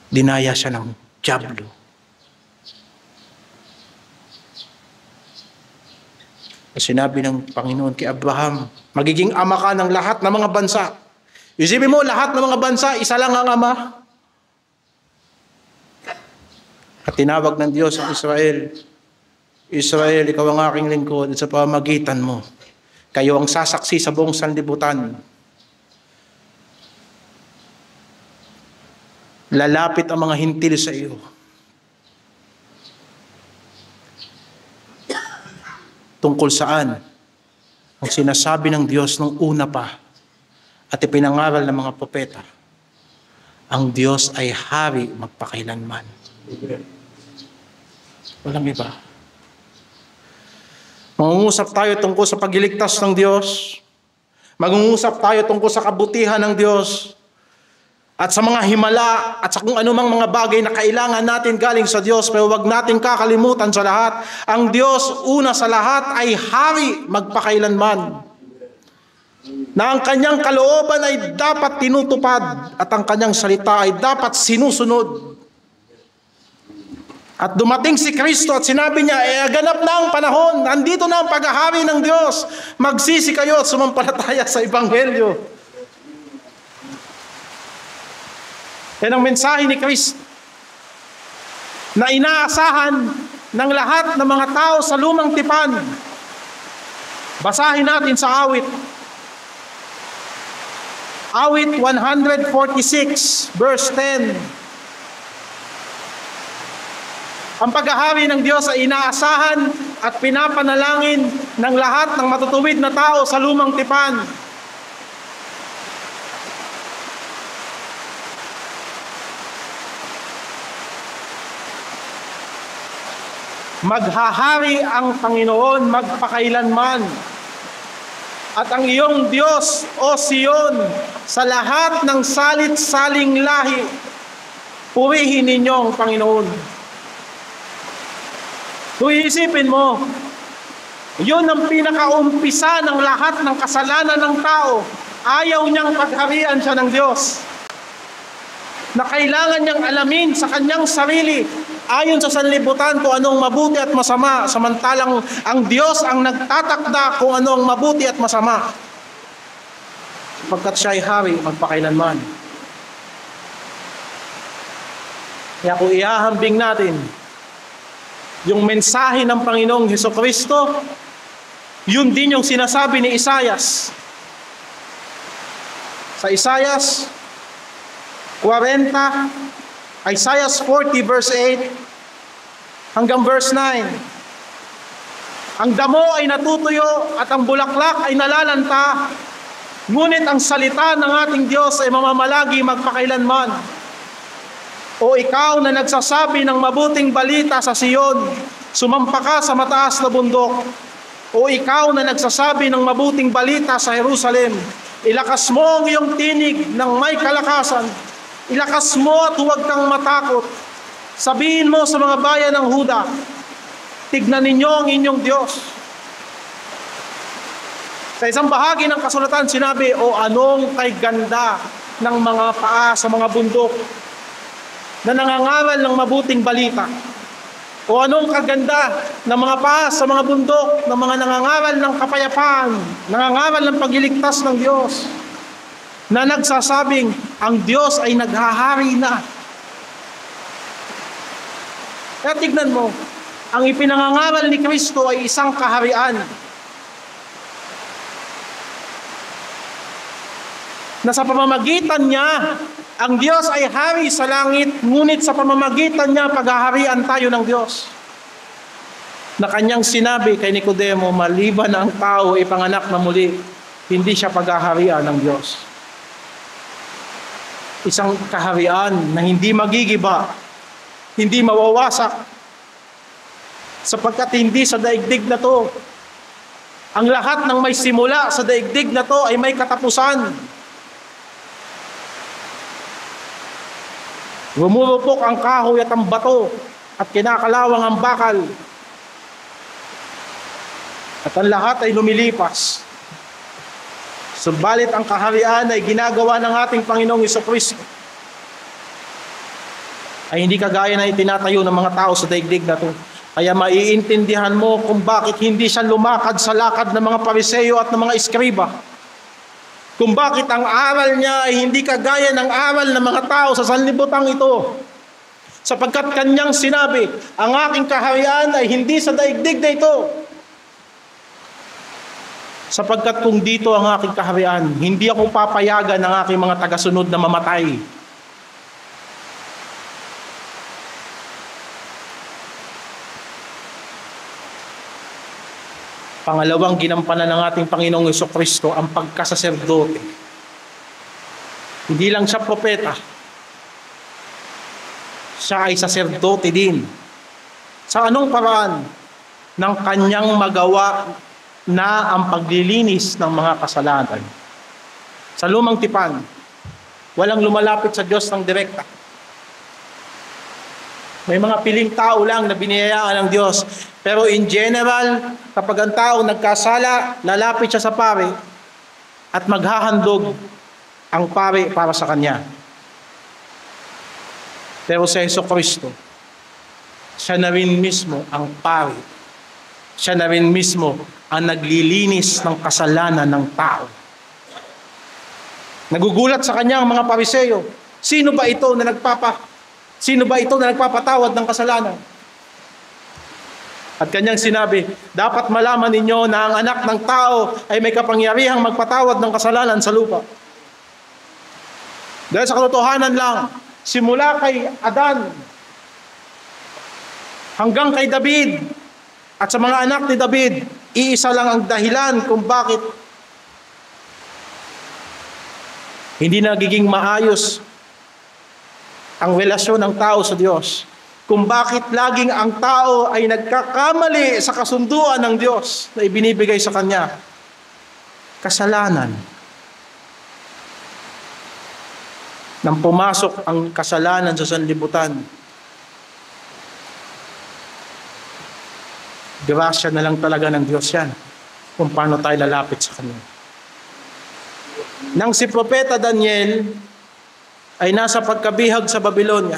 dinaya siya ng dyablo. Sinabi ng Panginoon kay Abraham, magiging ama ka ng lahat ng mga bansa. Isipin mo, lahat ng mga bansa, isa lang ang ama. At tinawag ng Diyos ang Israel, Israel, ikaw ang aking lingkod, at sa pamamagitan mo, kayo ang sasaksi sa buong sanlibutan. Lalapit ang mga hintil sa iyo. Tungkol saan? Ang sinasabi ng Diyos nung una pa, at ipinangaral ng mga propeta, ang Diyos ay hari magpakailanman. Walang iba. Mangungusap tayo tungkol sa pagliligtas ng Diyos. Mangungusap tayo tungkol sa kabutihan ng Diyos. At sa mga himala at sa kung anumang mga bagay na kailangan natin galing sa Diyos. Pero wag natin kakalimutan sa lahat, ang Diyos una sa lahat ay hari magpakailanman. Na ang kanyang kalooban ay dapat tinutupad at ang kanyang salita ay dapat sinusunod. At dumating si Kristo at sinabi niya, ganap na ang panahon, nandito na ang paghahari ng Diyos, magsisi kayo at sumampalataya sa Ebanghelyo. Yan ang mensahe ni Kristo na inaasahan ng lahat ng mga tao sa lumang tipan. Basahin natin sa awit. Awit 146 verse 10. Ang paghahari ng Diyos ay inaasahan at pinapanalangin ng lahat ng matutuwid na tao sa lumang tipan. Maghahari ang Panginoon magpakailanman. At ang iyong Diyos, O Sion, sa lahat ng salit-saling lahi, purihin ninyo ang Panginoon. Kung iisipin mo, yun ang pinakaumpisa ng lahat ng kasalanan ng tao. Ayaw niyang pagharian siya ng Diyos. Na kailangan niyang alamin sa kanyang sarili, ayon sa sanlibutan kung anong mabuti at masama, samantalang ang Diyos ang nagtatakda kung anong mabuti at masama. Pagkat siya ay hari magpakailanman. Kaya kung ihahambing natin yung mensahe ng Panginoong Hesukristo, yun din yung sinasabi ni Isaias. Sa Isaias 40, Isaiah 40 verse 8 hanggang verse 9. Ang damo ay natutuyo at ang bulaklak ay nalalanta, ngunit ang salita ng ating Diyos ay mamamalagi magpakailanman. O ikaw na nagsasabi ng mabuting balita sa Sion, sumampa ka sa mataas na bundok. O ikaw na nagsasabi ng mabuting balita sa Jerusalem, ilakas mo ang iyong tinig ng may kalakasan. Ilakas mo at huwag kang matakot. Sabihin mo sa mga bayan ng Huda, tignan ninyo ang inyong Diyos. Sa isang bahagi ng kasulatan sinabi, o anong kay ganda ng mga paa sa mga bundok na nangangaral ng mabuting balita. O anong kaganda ng mga paa sa mga bundok ng mga nangangaral ng kapayapaan, nangangaral ng pagliligtas ng Diyos, na nagsasabing ang Diyos ay naghahari na. Kaya tignan mo, ang ipinangangaral ni Kristo ay isang kaharian na sa pamamagitan niya, ang Diyos ay hari sa langit, ngunit sa pamamagitan niya, paghaharian tayo ng Diyos. Na kanyang sinabi kay Nicodemo, maliban na ang tao ipanganak na muli, hindi siya paghaharian ng Diyos. Isang kaharian na hindi magigiba, hindi mawawasak, sapagkat hindi sa daigdig na to, ang lahat ng may simula sa daigdig na to ay may katapusan. Rumurupok ang kahoy at ang bato at kinakalawang ang bakal. At ang lahat ay lumilipas. Subalit ang kaharian ay ginagawa ng ating Panginoong Hesukristo ay hindi kagaya na itinatayo ng mga tao sa daigdig na ito. Kaya maiintindihan mo kung bakit hindi siya lumakad sa lakad ng mga Pariseo at ng mga Eskriba. Kung bakit ang aral niya ay hindi kagaya ng aral ng mga tao sa sanlibutan ito. Sapagkat kanyang sinabi, ang aking kaharian ay hindi sa daigdig na ito. Sapagkat kung dito ang aking kaharian, hindi ako papayagan ng aking mga tagasunod na mamatay. Pangalawang ginampanan ng ating Panginoong Hesukristo ang pagkasaserdote. Hindi lang siya propeta. Siya ay saserdote din. Sa anong paraan ng kanyang magawa na ang paglilinis ng mga kasalanan? Sa lumang tipan, walang lumalapit sa Diyos ng direkta. May mga piling tao lang na biniyayaan ng Diyos. Pero in general, kapag ang tao nagkasala, lalapit siya sa pari at maghahandog ang pari para sa kanya. Pero sa Jesucristo, siya na rin mismo ang pari. Siya na rin mismo ang naglilinis ng kasalanan ng tao. Nagugulat sa kanya ang mga Pariseo. Sino ba ito na nagpapatawad ng kasalanan? At kanyang sinabi, dapat malaman ninyo na ang anak ng tao ay may kapangyarihang magpatawad ng kasalanan sa lupa. Dahil sa katotohanan lang, simula kay Adan hanggang kay David at sa mga anak ni David, iisa lang ang dahilan kung bakit hindi nagiging maayos ang relasyon ng tao sa Diyos. Kung bakit laging ang tao ay nagkakamali sa kasunduan ng Diyos na ibinibigay sa Kanya. Kasalanan. Nang pumasok ang kasalanan sa sanlibutan, grasya na lang talaga ng Diyos yan kung paano tayo lalapit sa Kanya. Nang si Propeta Daniel ay nasa pagkabihag sa Babylonia,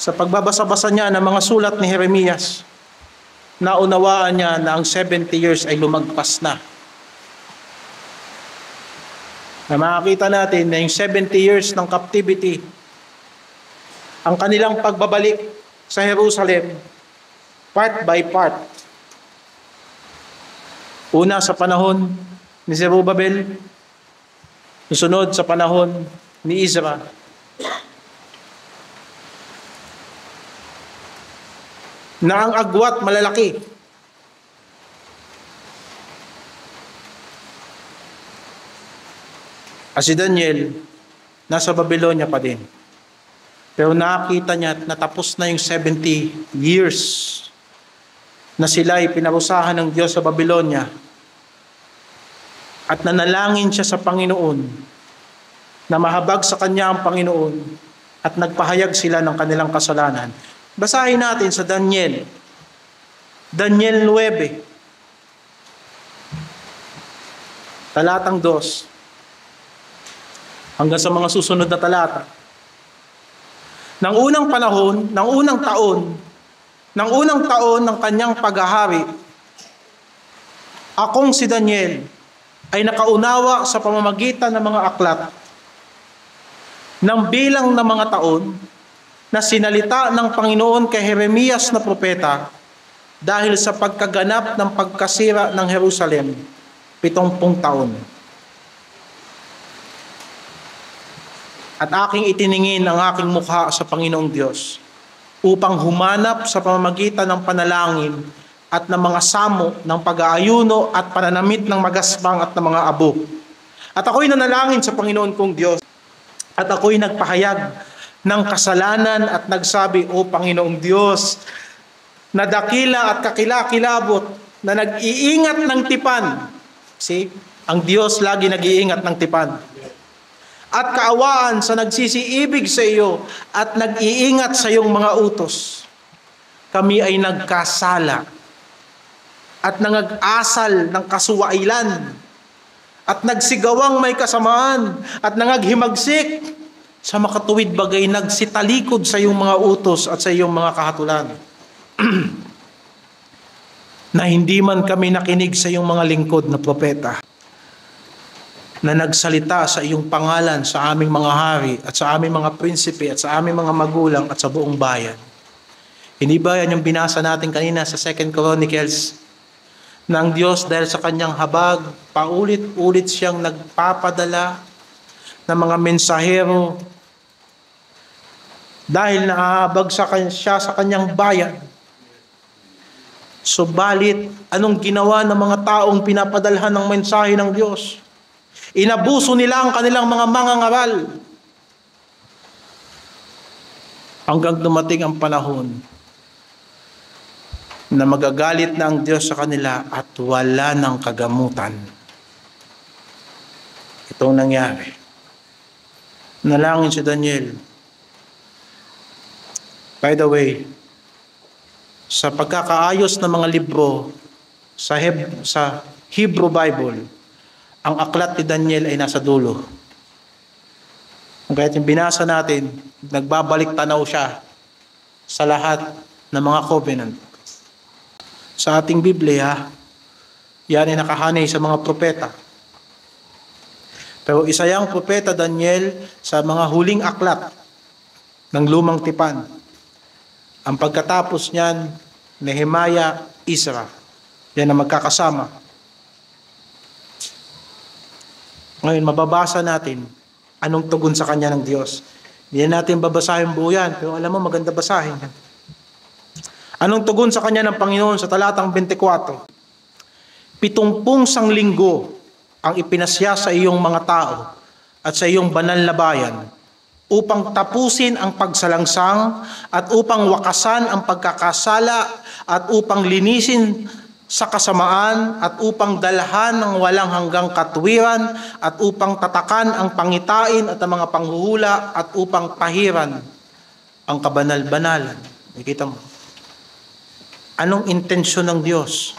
sa pagbabasa-basa niya ng mga sulat ni Jeremias, naunawaan niya na ang 70 years ay lumagpas na. Na makakita natin na yung 70 years ng captivity, ang kanilang pagbabalik sa Jerusalem, part by part. Una sa panahon ni Zerubbabel, susunod sa panahon ni Ezra. Na ang agwat malalaki. At si Daniel, nasa Babylonia pa din. Pero nakita niya at natapos na yung 70 years na sila ay pinarusahan ng Diyos sa Babylonia. At nanalangin siya sa Panginoon na mahabag sa kanya ang Panginoon at nagpahayag sila ng kanilang kasalanan. Basahin natin sa Daniel 9, talatang 2, hanggang sa mga susunod na talata. Nang unang panahon, ng unang taon ng kanyang paghahari, akong si Daniel ay nakaunawa sa pamamagitan ng mga aklat ng bilang ng mga taon na sinalita ng Panginoon kay Jeremias na propeta dahil sa pagkaganap ng pagkasira ng Jerusalem, 70 taon. At aking itiningin ang aking mukha sa Panginoong Diyos upang humanap sa pamamagitan ng panalangin at ng mga samo ng pag-aayuno at pananamit ng magaspang at ng mga abo. At ako'y nanalangin sa Panginoon kong Diyos at ako'y nagpahayag ng kasalanan at nagsabi, O Panginoong Diyos, na dakila at kakilakilabot na nag-iingat ng tipan. See, ang Diyos lagi nag-iingat ng tipan. At kaawaan sa nagsisiibig sa iyo at nag-iingat sa iyong mga utos. Kami ay nagkasala at nangag-asal ng kasuwailan at nagsigawang may kasamaan at nangaghimagsik sa makatuwid bagay nagsitalikod sa iyong mga utos at sa iyong mga kahatulan. Na hindi man kami nakinig sa iyong mga lingkod na propeta na nagsalita sa iyong pangalan sa aming mga hari at sa aming mga prinsipe at sa aming mga magulang at sa buong bayan. Hindi ba yan yung binasa natin kanina sa 2 Chronicles? Na ang Diyos dahil sa kanyang habag, paulit-ulit siyang nagpapadala ng mga mensahero dahil naahabag siya sa kanyang bayan. Subalit, anong ginawa ng mga taong pinapadalhan ng mensahe ng Diyos? Inabuso nila ang kanilang mga mangangaral. Hanggang dumating ang panahon na magagalit na ang Diyos sa kanila at wala ng kagamutan. Itong nangyari. Nalangin si Daniel. By the way, sa pagkakaayos ng mga libro sa Hebrew Bible, ang aklat ni Daniel ay nasa dulo. Kaya yung binasa natin, nagbabalik tanaw siya sa lahat ng mga covenant. Sa ating Biblia, yan ay nakahanay sa mga propeta. Pero isa yang propeta Daniel sa mga huling aklat ng Lumang Tipan. Ang pagkatapos niyan, Nehemiah, Ezra. Yan ang magkakasama. Ngayon, mababasa natin anong tugon sa kanya ng Diyos. Hindi natin babasahin buo yan, pero alam mo, maganda basahin. Anong tugon sa kanya ng Panginoon sa talatang 24? 70 sanglinggo ang ipinasya sa iyong mga tao at sa iyong banal na bayan upang tapusin ang pagsalangsang at upang wakasan ang pagkakasala at upang linisin sa kasamaan at upang dalhan ng walang hanggang katwiran at upang tatakan ang pangitain at ang mga panghuhula at upang pahiran ang kabanal-banalan. Nakita mo? Anong intensyon ng Diyos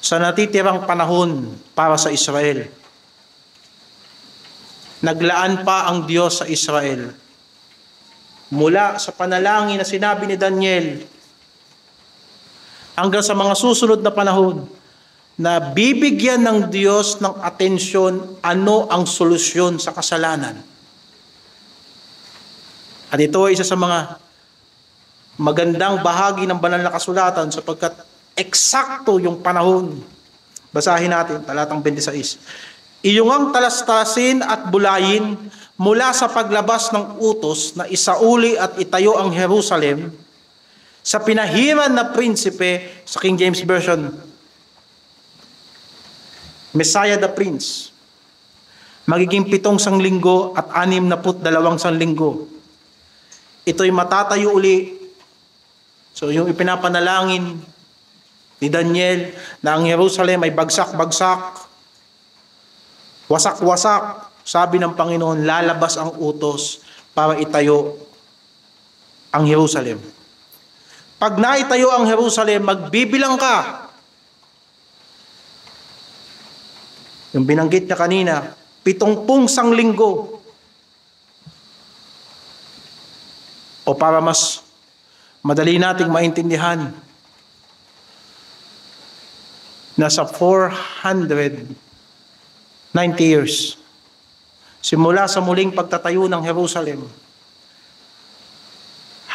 sa natitirang panahon para sa Israel? Naglaan pa ang Diyos sa Israel mula sa panalangin na sinabi ni Daniel hanggang sa mga susunod na panahon na bibigyan ng Diyos ng atensyon ano ang solusyon sa kasalanan. At ito ay isa sa mga magandang bahagi ng banal na kasulatan sapagkat eksakto yung panahon. Basahin natin, talatang 26. Iyong ang talastasin at bulayin mula sa paglabas ng utos na isauli at itayo ang Jerusalem sa pinahiran na prinsipe, sa King James Version, Messiah the Prince. Magiging 7 sanglinggo at 62 sanglinggo. Ito'y matatayo uli. So yung ipinapanalangin ni Daniel na ang Jerusalem ay bagsak-bagsak, wasak-wasak, sabi ng Panginoon, lalabas ang utos para itayo ang Jerusalem. Pag naitayo ang Jerusalem, magbibilang ka. Yung binanggit niya kanina, 70 sanglinggo. O para mas madali nating maintindihan, nasa 490 years. Simula sa muling pagtatayo ng Jerusalem,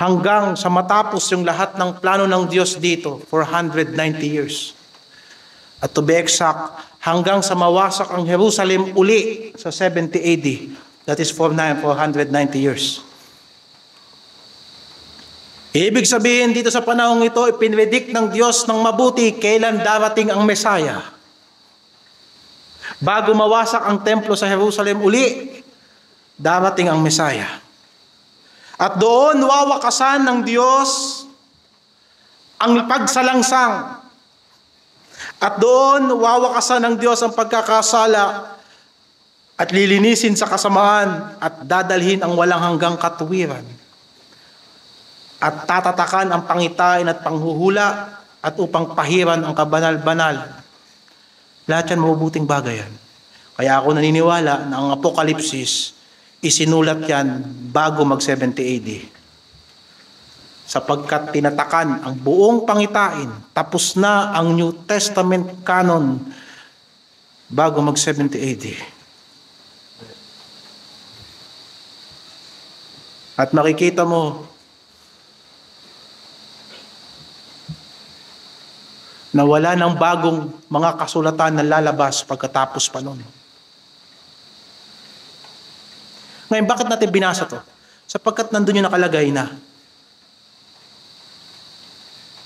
hanggang sa matapos yung lahat ng plano ng Diyos dito, 490 years. At to be exact, hanggang sa mawasak ang Jerusalem uli sa 70 AD. That is 490 years. Ibig sabihin dito sa panahong ito, ipinredict ng Diyos ng mabuti kailan darating ang Messiah. Bago mawasak ang templo sa Jerusalem uli, darating ang Messiah. At doon wawakasan ng Diyos ang pagsalangsang. At doon wawakasan ng Diyos ang pagkakasala at lilinisin sa kasamaan at dadalhin ang walang hanggang katuwiran. At tatatakan ang pangitain at panghuhula at upang pahiran ang kabanal-banal. Lahat yan mabubuting bagay yan. Kaya ako naniniwala na ang Apokalipsis isinulat yan bago mag-70 AD. Sapagkat tinatakan ang buong pangitain, tapos na ang New Testament canon bago mag-70 AD. At makikita mo na wala ng bagong mga kasulatan na lalabas pagkatapos pa nun. Ngayon, bakit natin binasa to? Sapagkat nandun yung nakalagay na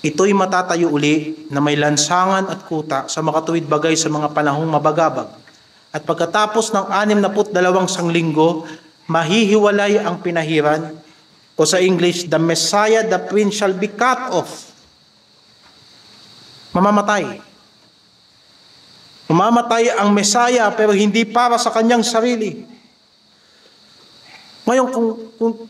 ito'y matatayo uli na may lansangan at kuta sa makatuwid bagay sa mga panahong mabagabag At pagkatapos ng 62 sanglinggo, mahihiwalay ang pinahiran, o sa English, the Messiah, the Prince shall be cut off. Mamamatay. Mamamatay ang Messiah pero hindi para sa kanyang sarili. Ngayon,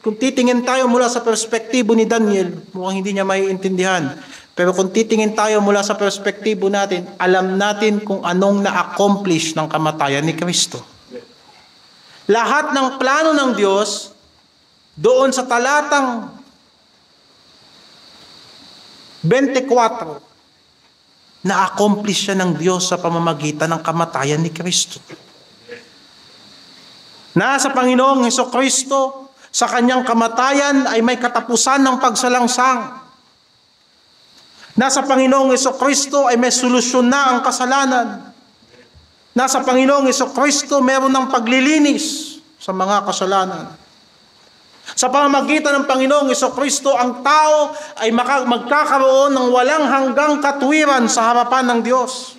kung titingin tayo mula sa perspektibo ni Daniel, mukhang hindi niya maiintindihan. Pero kung titingin tayo mula sa perspektibo natin, alam natin kung anong na-accomplish ng kamatayan ni Kristo. Lahat ng plano ng Diyos, doon sa talatang 24, na-accomplish siya ng Diyos sa pamamagitan ng kamatayan ni Kristo. Nasa Panginoong Hesukristo, sa kanyang kamatayan ay may katapusan ng pagsalangsang. Nasa Panginoong Hesukristo ay may solusyon na ang kasalanan. Nasa Panginoong Hesukristo meron ng paglilinis sa mga kasalanan. Sa pamamagitan ng Panginoong Hesukristo, ang tao ay magkakaroon ng walang hanggang katwiran sa harapan ng Diyos.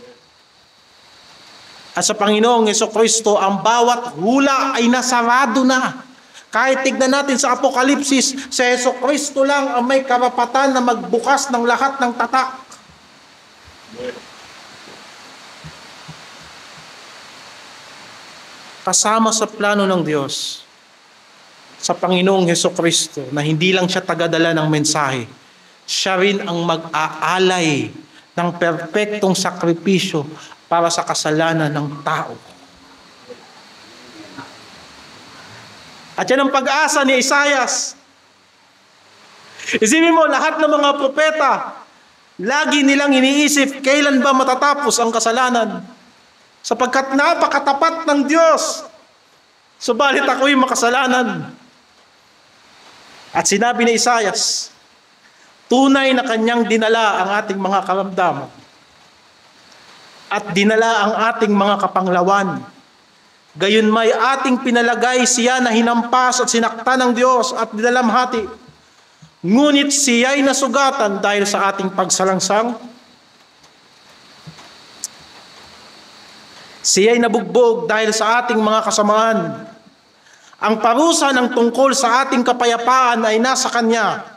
At sa Panginoong Hesukristo, ang bawat hula ay nasarado na. Kahit tignan natin sa Apokalipsis, sa Hesukristo lang ang may karapatan na magbukas ng lahat ng tatak. Kasama sa plano ng Diyos, sa Panginoong Hesukristo, na hindi lang siya tagadala ng mensahe, siya rin ang mag-aalay ng perpektong sakripisyo para sa kasalanan ng tao. At yan ang pag-asa ni Isaias. Isipin mo, lahat ng mga propeta, lagi nilang iniisip, kailan ba matatapos ang kasalanan? Sapagkat napakatapat ng Diyos, subalit ako'y makasalanan. At sinabi ni Isaias, tunay na kanyang dinala ang ating mga karamdaman at dinala ang ating mga kapanglawan. Gayon may ating pinalagay siya na hinampas at sinaktan ng Diyos at dinalamhati. Ngunit siya'y nasugatan dahil sa ating pagsalangsang. Siya'y nabugbog dahil sa ating mga kasamaan. Ang parusa ng tungkol sa ating kapayapaan ay nasa Kanya,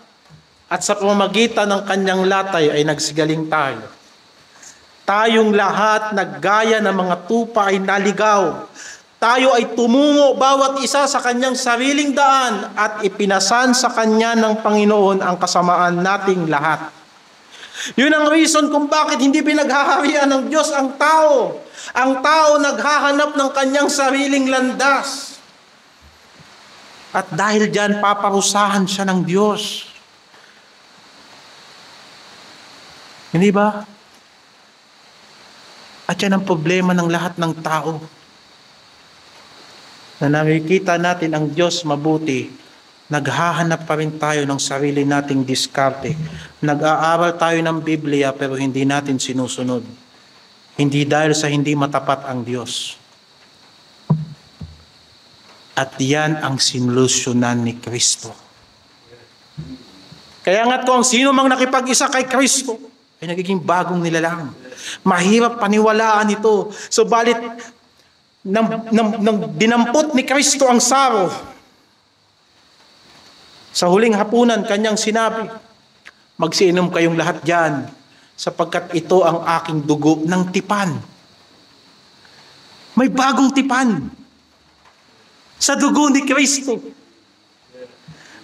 at sa pamamagitan ng Kanyang latay ay nagsigaling tayo. Tayong lahat naggaya ng mga tupa ay naligaw. Tayo ay tumungo bawat isa sa kanyang sariling daan at ipinasan sa Kanya ng Panginoon ang kasamaan nating lahat. Yun ang reason kung bakit hindi pinaghaharian ng Diyos ang tao. Ang tao naghahanap ng kanyang sariling landas. At dahil dyan, paparusahan siya ng Diyos. Hindi ba? At yan ang problema ng lahat ng tao. Na nakikita natin ang Diyos mabuti, naghahanap pa rin tayo ng sarili nating diskarte. Nag-aaral tayo ng Biblia pero hindi natin sinusunod. Hindi dahil sa hindi matapat ang Diyos. At yan ang sinlusyonan ni Kristo. Kaya nga't kung sino mang nakipag-isa kay Kristo, ay nagiging bagong nilalang. Mahirap paniwalaan ito. Subalit, nang dinampot ni Kristo ang saro, sa huling hapunan, Kanyang sinabi, magsiinom kayong lahat diyan, sapagkat ito ang aking dugo ng tipan. May bagong tipan sa dugo ni Kristo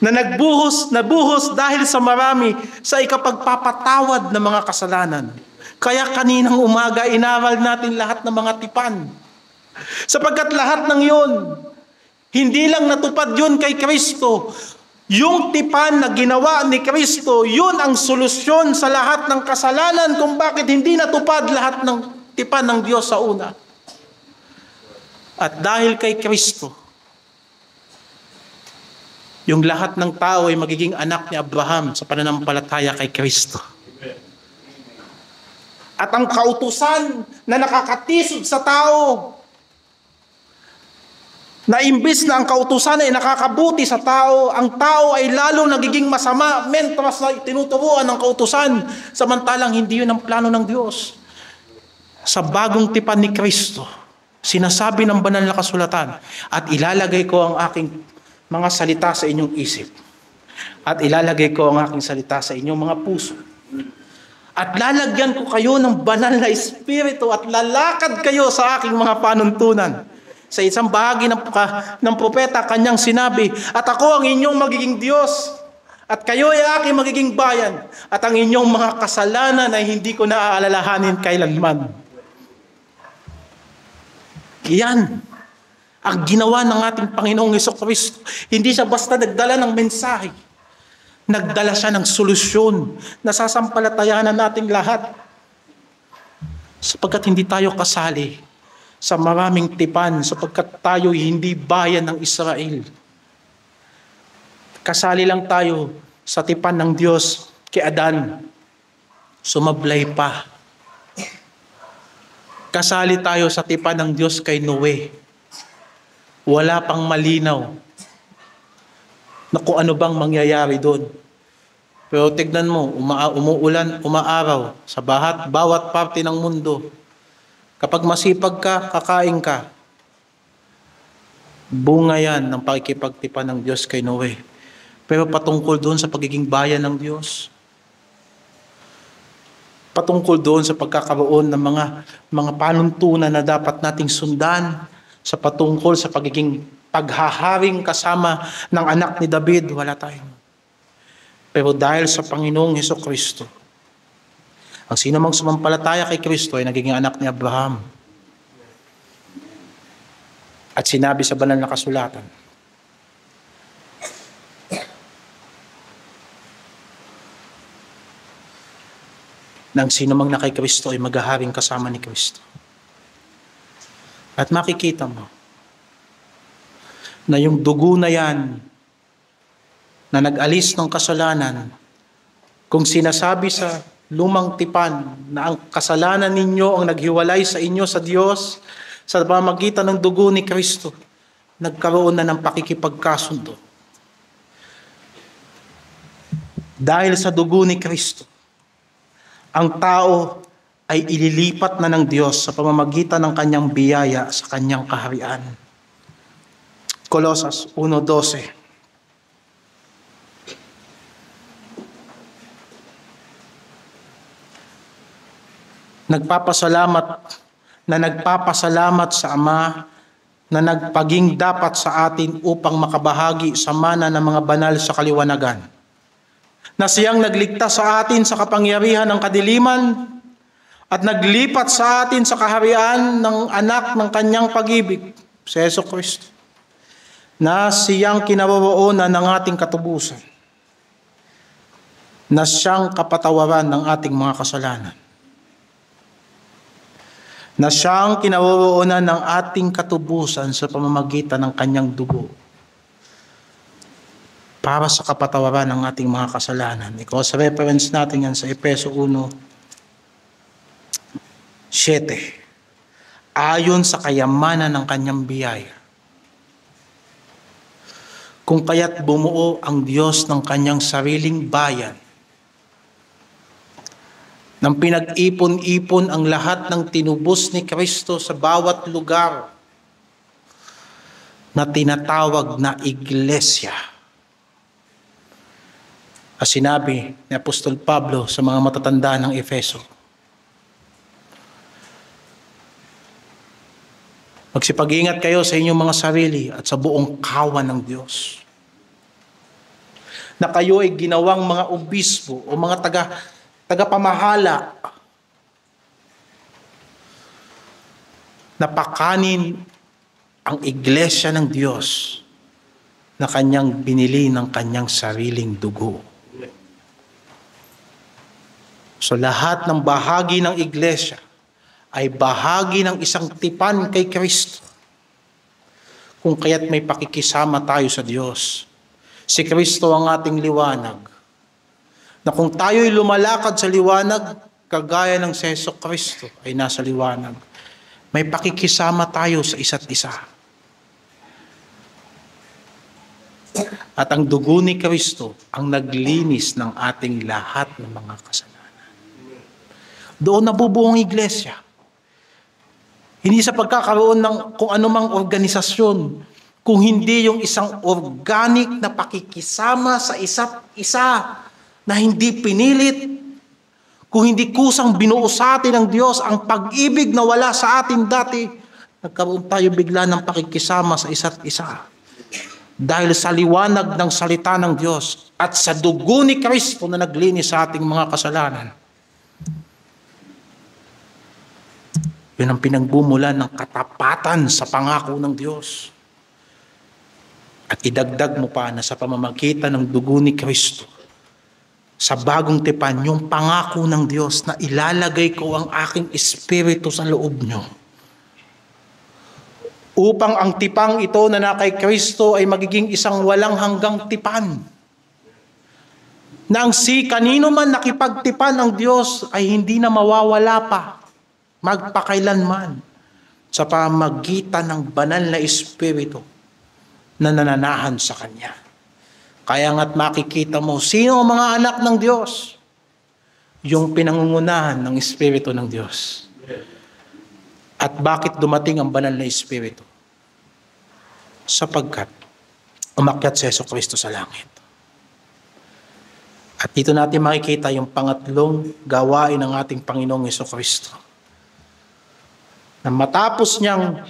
na nabuhos dahil sa marami sa ikapagpapatawad ng mga kasalanan. Kaya kaninang umaga, inaral natin lahat ng mga tipan. Sapagkat lahat ng yun, hindi lang natupad yun kay Kristo. Yung tipan na ginawa ni Kristo, yun ang solusyon sa lahat ng kasalanan kung bakit hindi natupad lahat ng tipan ng Diyos sa una. At dahil kay Kristo, yung lahat ng tao ay magiging anak ni Abraham sa pananampalataya kay Kristo. At ang kautusan na nakakatisod sa tao, na imbis na ang kautusan ay nakakabuti sa tao, ang tao ay lalong nagiging masama mentras na tinuturuan ng kautusan, samantalang hindi yun ang plano ng Diyos. Sa bagong tipan ni Kristo, Sinasabi ng banal na kasulatan, at ilalagay ko ang aking mga salita sa inyong isip. At ilalagay ko ang aking salita sa inyong mga puso. At lalagyan ko kayo ng banal na espiritu at lalakad kayo sa aking mga panuntunan. Sa isang bahagi ng propeta, kanyang sinabi, at ako ang inyong magiging Diyos, at kayo ay aking magiging bayan, at ang inyong mga kasalanan ay hindi ko naaalalahanin kailanman. Iyan ang ginawa ng ating Panginoong Jesucristo. Hindi siya basta nagdala ng mensahe. Nagdala siya ng solusyon na sasampalatayanan nating lahat. Sapagkat hindi tayo kasali sa maraming tipan, sapagkat tayo hindi bayan ng Israel. Kasali lang tayo sa tipan ng Diyos kay Adan. Sumablay pa. Kasali tayo sa tipan ng Diyos kay Noe. Wala pang malinaw na kung ano bang mangyayari doon. Pero tignan mo, umuulan, umaaraw sa bawat parte ng mundo. Kapag masipag ka, kakain ka. Bunga yan ng pakikipagtipan ng Diyos kay Noe. Pero patungkol doon sa pagiging bayan ng Diyos. Patungkol doon sa pagkakaroon ng mga panuntunan na dapat nating sundan, sa patungkol sa pagiging paghaharing kasama ng anak ni David, wala tayong. Pero dahil sa Panginoong Hesukristo, ang sino mang sumampalataya kay Kristo ay nagiging anak ni Abraham. At sinabi sa banal na kasulatan, nang sino mang na kay Kristo ay maghaharing kasama ni Kristo. At makikita mo na yung dugo na yan na nag-alis ng kasalanan, kung sinasabi sa lumang tipan na ang kasalanan ninyo ang naghiwalay sa inyo sa Diyos sa pamamagitan ng dugo ni Kristo, nagkaroon na ng pakikipagkasundo. Dahil sa dugo ni Kristo, ang tao ay ililipat na ng Diyos sa pamamagitan ng kanyang biyaya sa kanyang kaharian. Colosas 1:12. Nagpapasalamat sa Ama na nagpaging dapat sa atin upang makabahagi sa mana ng mga banal sa kaliwanagan. Na siyang nagligtas sa atin sa kapangyarihan ng kadiliman at naglipat sa atin sa kaharian ng anak ng kanyang pag-ibig, si Jesucristo, na siyang kinaroroonan ng ating katubusan, na siyang kapatawaran ng ating mga kasalanan, na siyang kinaroroonan ng ating katubusan sa pamamagitan ng kanyang dugo para sa kapatawaran ng ating mga kasalanan. Ikaw sa reference natin yan sa Efeso 1:7. Ayon sa kayamanan ng kanyang biyaya, kung kaya't bumuo ang Diyos ng kanyang sariling bayan, nang pinag-ipon-ipon ang lahat ng tinubos ni Kristo sa bawat lugar na tinatawag na iglesia. As sinabi ni Apostol Pablo sa mga matatanda ng Efeso, magsipag-ingat kayo sa inyong mga sarili at sa buong kawan ng Diyos, na kayo ay ginawang mga obispo o mga tagapamahala na pakanin ang iglesia ng Diyos na kanyang binili ng kanyang sariling dugo. So lahat ng bahagi ng iglesia ay bahagi ng isang tipan kay Kristo. Kung kaya't may pakikisama tayo sa Diyos. Si Kristo ang ating liwanag. Na kung tayo'y lumalakad sa liwanag, kagaya ng si Jesucristo ay nasa liwanag, may pakikisama tayo sa isa't isa. At ang dugo ni Kristo ang naglinis ng ating lahat ng mga kasalanan. Doon nabubuo ang iglesia. Hindi sa pagkakaroon ng kung anumang organisasyon, kung hindi yung isang organic na pakikisama sa isa't isa na hindi pinilit, kung hindi kusang binuo sa atin ng Diyos ang pag-ibig na wala sa atin dati, nagkaroon tayo bigla ng pakikisama sa isa't isa. Dahil sa liwanag ng salita ng Diyos at sa dugo ni Kristo na naglinis sa ating mga kasalanan. Yun ang pinagbumulan ng katapatan sa pangako ng Diyos. At idagdag mo pa na sa pamamagitan ng dugo ni Kristo, sa bagong tipan, yung pangako ng Diyos na ilalagay ko ang aking espiritu sa loob nyo. Upang ang tipang ito na kay Kristo ay magiging isang walang hanggang tipan. Na ang kanino man nakipagtipan ang Diyos ay hindi na mawawala pa, magpakailanman, sa pamamagitan ng banal na espiritu na nananahan sa Kanya. Kaya nga't makikita mo, sino ang mga anak ng Diyos? Yung pinangungunahan ng Espiritu ng Diyos. At bakit dumating ang banal na Espiritu? Sapagkat umakyat si Jesucristo sa langit. At dito natin makikita yung pangatlong gawain ng ating Panginoong Jesucristo. Na matapos niyang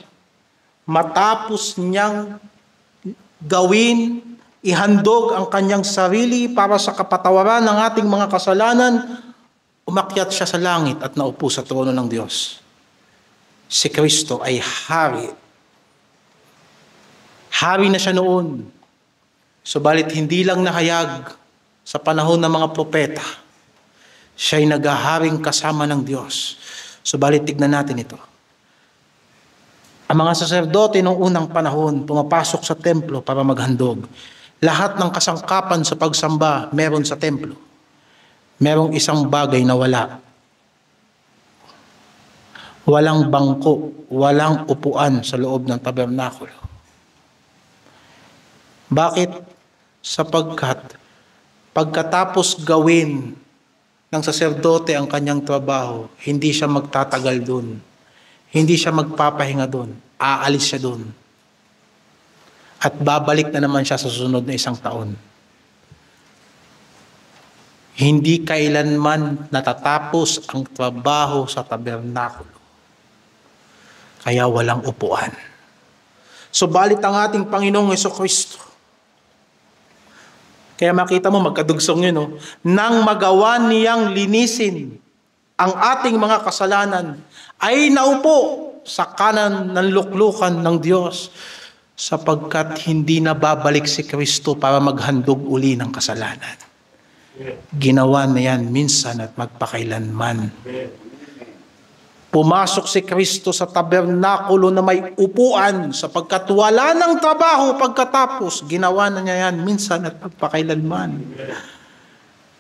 gawin, ihandog ang kanyang sarili para sa kapatawaran ng ating mga kasalanan, umakyat siya sa langit at naupo sa trono ng Diyos. Si Kristo ay hari. Hari na siya noon. Subalit hindi lang nahayag sa panahon ng mga propeta. Siya'y naghaharing kasama ng Diyos. Subalit tignan natin ito. Ang mga saserdote noong unang panahon pumapasok sa templo para maghandog. Lahat ng kasangkapan sa pagsamba meron sa templo. Merong isang bagay na wala. Walang bangko, walang upuan sa loob ng tabernakulo. Bakit? Sapagkat pagkatapos gawin ng saserdote ang kanyang trabaho, hindi siya magtatagal dun. Hindi siya magpapahinga dun. Aalis siya dun. At babalik na naman siya sa susunod na isang taon. Hindi kailanman natatapos ang trabaho sa tabernakulo. Kaya walang upuan. Subalit ang ating Panginoong Jesucristo. Kaya makita mo, magkadugsong yun, no? Nang magawa niyang linisin ang ating mga kasalanan, ay naupo sa kanan ng luklukan ng Diyos sapagkat hindi na babalik si Kristo para maghandog uli ng kasalanan. Ginawa na yan minsan at magpakailanman. Pumasok si Kristo sa tabernakulo na may upuan sapagkat wala ng trabaho pagkatapos. Ginawa na niya yan minsan at magpakailanman.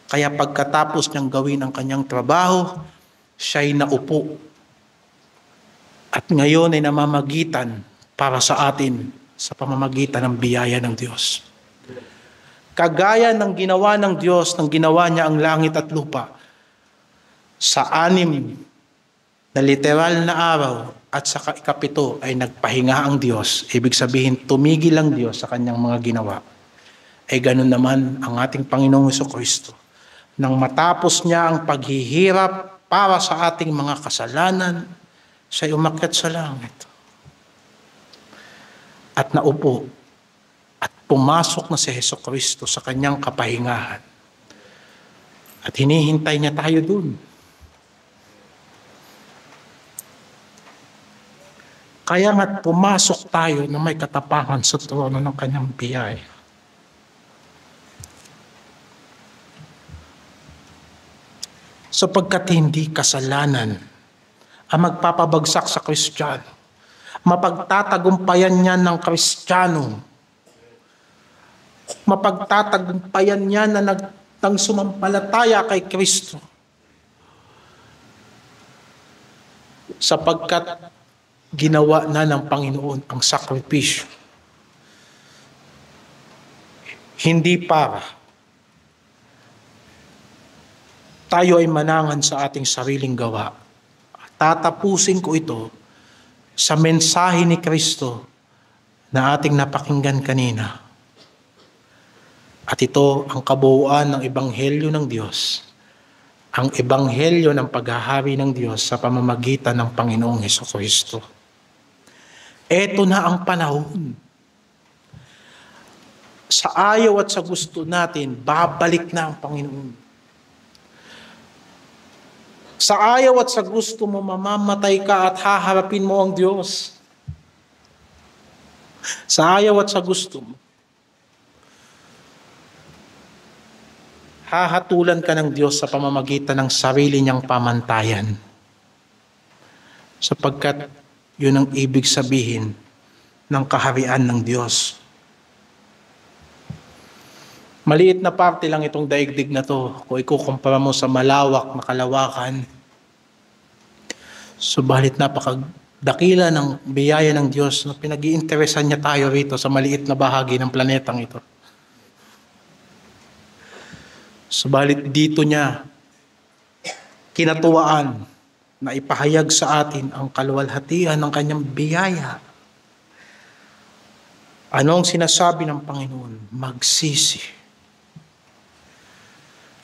Kaya pagkatapos niyang gawin ang kanyang trabaho, siya'y naupo. At ngayon ay namamagitan para sa atin sa pamamagitan ng biyaya ng Diyos. Kagaya ng ginawa ng Diyos, nang ginawa niya ang langit at lupa, sa 6 na literal na araw at sa ikapito ay nagpahinga ang Diyos. Ibig sabihin, tumigil ang Diyos sa kanyang mga ginawa. Ay ganun naman ang ating Panginoong Jesucristo. Nang matapos niya ang paghihirap para sa ating mga kasalanan, siya'y umakyat sa langit. At naupo. At pumasok na si Jesucristo sa kanyang kapahingahan. At hinihintay niya tayo dun. Kaya nga't pumasok tayo na may katapangan sa trono ng kanyang biyaya. Sapagkat hindi kasalanan ang magpapabagsak sa Kristiyano. Mapagtatagumpayan niya ng Kristiyano. Mapagtatagumpayan niya na nang sumampalataya kay Kristo. Sapagkat ginawa na ng Panginoon ang sakripisyo. Hindi para tayo ay manangan sa ating sariling gawa. Tatapusin ko ito sa mensahe ni Kristo na ating napakinggan kanina. At ito ang kabuuan ng Ebanghelyo ng Diyos. Ang Ebanghelyo ng paghahari ng Diyos sa pamamagitan ng Panginoong Hesukristo. Ito na ang panahon. Sa ayaw at sa gusto natin, babalik na ang Panginoon. Sa ayaw at sa gusto mo, mamamatay ka at haharapin mo ang Diyos. Sa ayaw at sa gusto mo, hahatulan ka ng Diyos sa pamamagitan ng sarili niyang pamantayan. Sapagkat yun ang ibig sabihin ng kaharian ng Diyos. Maliit na parte lang itong daigdig na to kung ikukumpara mo sa malawak na kalawakan. Subalit napakadakila ng biyaya ng Diyos na pinag-iinteresan niya tayo rito sa maliit na bahagi ng planetang ito. Subalit dito niya kinatuwaan na ipahayag sa atin ang kaluwalhatian ng kanyang biyaya. Ano ang sinasabi ng Panginoon? Magsisi.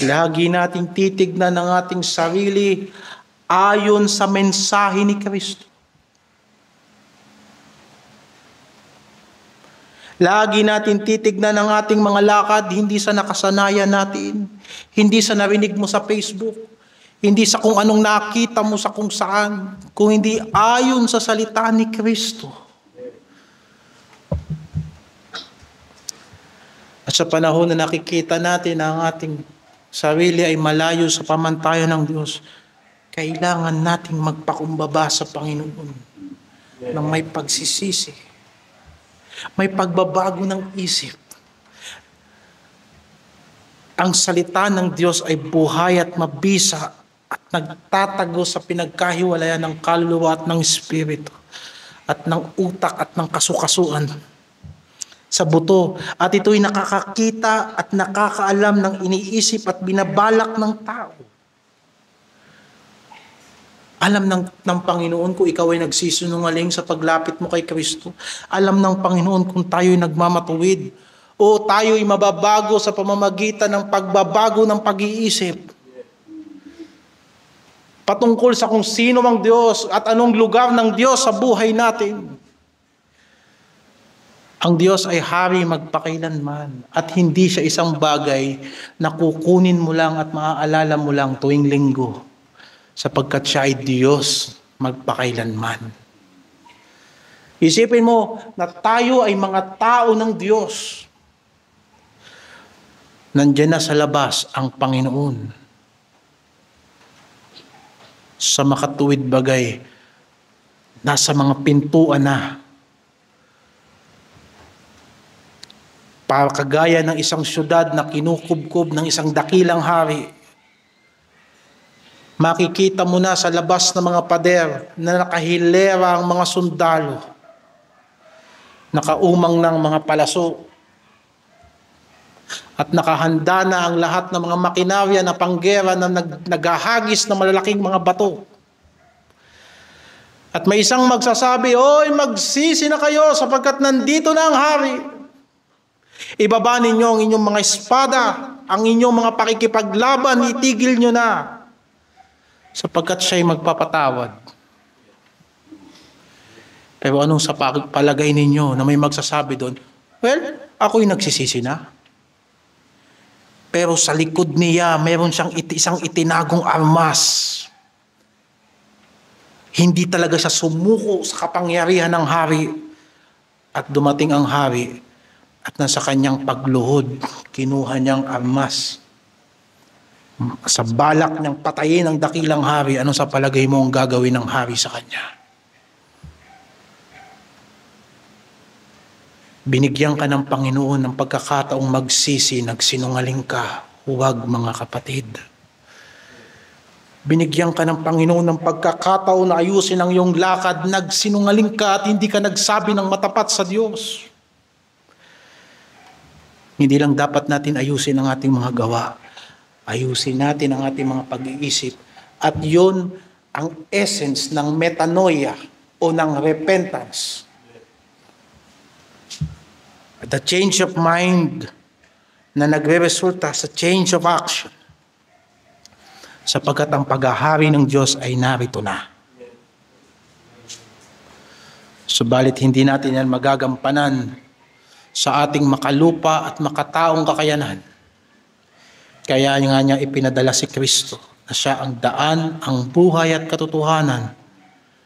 Lagi nating titignan ang ating sarili ayon sa mensahe ni Kristo. Lagi natin titignan ang ating mga lakad, hindi sa nakasanayan natin, hindi sa narinig mo sa Facebook, hindi sa kung anong nakita mo sa kung saan, kung hindi ayon sa salita ni Kristo. At sa panahon na nakikita natin na ang ating sarili ay malayo sa pamantayan ng Diyos, kailangan nating magpakumbaba sa Panginoon ng may pagsisisi. May pagbabago ng isip. Ang salita ng Diyos ay buhay at mabisa at nagtatago sa pinagkahiwalayan ng kaluluwa at ng espiritu at ng utak at ng kasukasuan sa buto. At ito'y nakakakita at nakakaalam ng iniisip at binabalak ng tao. Alam ng Panginoon kung ikaw ay nagsisinungaling sa paglapit mo kay Kristo. Alam ng Panginoon kung tayo'y nagmamatuwid o tayo'y mababago sa pamamagitan ng pagbabago ng pag-iisip. Patungkol sa kung sino ang Diyos at anong lugar ng Diyos sa buhay natin. Ang Diyos ay hari magpakailanman at hindi siya isang bagay na kukunin mo lang at maaalala mo lang tuwing linggo. Sapagkat siya ay Diyos magpakailanman. Isipin mo na tayo ay mga tao ng Diyos. Nandiyan na sa labas ang Panginoon. Sa makatuwid bagay, nasa mga pintuan na. Para kagaya ng isang syudad na kinukubkob ng isang dakilang hari, makikita mo na sa labas ng mga pader na nakahilera ang mga sundalo. Nakaumang ng mga palaso. At nakahanda na ang lahat ng mga makinarya na panggera na naghahagis ng malalaking mga bato. At may isang magsasabi, "Oy, magsisi na kayo sapagkat nandito na ang hari. Ibaba ninyo ang inyong mga espada, ang inyong mga pakikipaglaban, itigil nyo na. Sapagkat siya'y magpapatawad." Pero anong sa palagay ninyo na may magsasabi doon? Well, ako'y nagsisisi na. Pero sa likod niya, meron siyang isang itinagong armas. Hindi talaga siya sumuko sa kapangyarihan ng hari. At dumating ang hari at nasa kanyang pagluhod, kinuha niyang armas. Sa balak niyang patayin ang dakilang hari, ano sa palagay mo ang gagawin ng hari sa kanya? Binigyan ka ng Panginoon ng pagkakataong magsisi, nagsinungaling ka. Huwag, mga kapatid. Binigyan ka ng Panginoon ng pagkakataon na ayusin ang iyong lakad, nagsinungaling ka at hindi ka nagsabi ng matapat sa Diyos. Hindi lang dapat natin ayusin ang ating mga gawa. Ayusin natin ang ating mga pag-iisip. At yun ang essence ng metanoia o ng repentance. The change of mind na nagre-resulta sa change of action. Sapagkat ang paghahari ng Diyos ay narito na. Subalit hindi natin yan magagampanan sa ating makalupa at makataong kakayanan. Kaya nga niya ipinadala si Kristo na siya ang daan, ang buhay at katotohanan,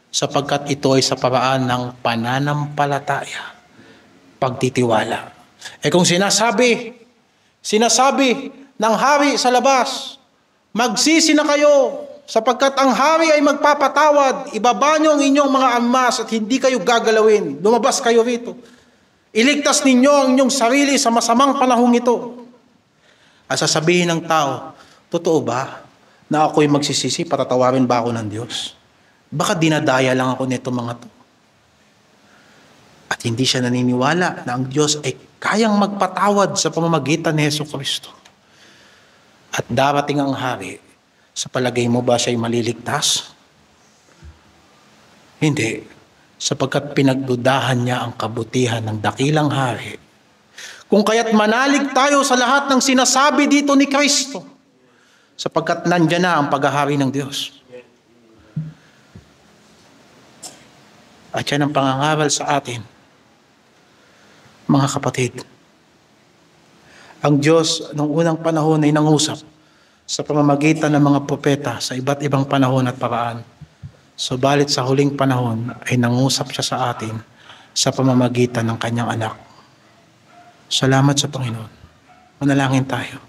sapagkat ito ay sa paraan ng pananampalataya, pagtitiwala. Kung sinasabi ng hari sa labas, magsisi na kayo, sapagkat ang hari ay magpapatawad, ibaba niyo ang inyong mga armas at hindi kayo gagalawin, lumabas kayo rito. Iligtas ninyo ang inyong sarili sa masamang panahong ito. At sasabihin ng tao, totoo ba na ako'y magsisisi, patatawarin ba ako ng Diyos? Baka dinadaya lang ako nito mga to. At hindi siya naniniwala na ang Diyos ay kayang magpatawad sa pamamagitan ni Jesucristo. At darating ang hari, sa palagay mo ba siya'y maliligtas? Hindi. Sapagkat pinagdudahan niya ang kabutihan ng dakilang hari. Kung kaya't manalig tayo sa lahat ng sinasabi dito ni Kristo, sapagkat nandiyan na ang paghahari ng Diyos. At yan ang pangangaral sa atin, mga kapatid. Ang Diyos noong unang panahon ay nangusap sa pamamagitan ng mga propeta sa iba't ibang panahon at paraan. Subalit sa huling panahon ay nangusap siya sa atin sa pamamagitan ng kanyang anak. Salamat sa Panginoon. Manalangin tayo.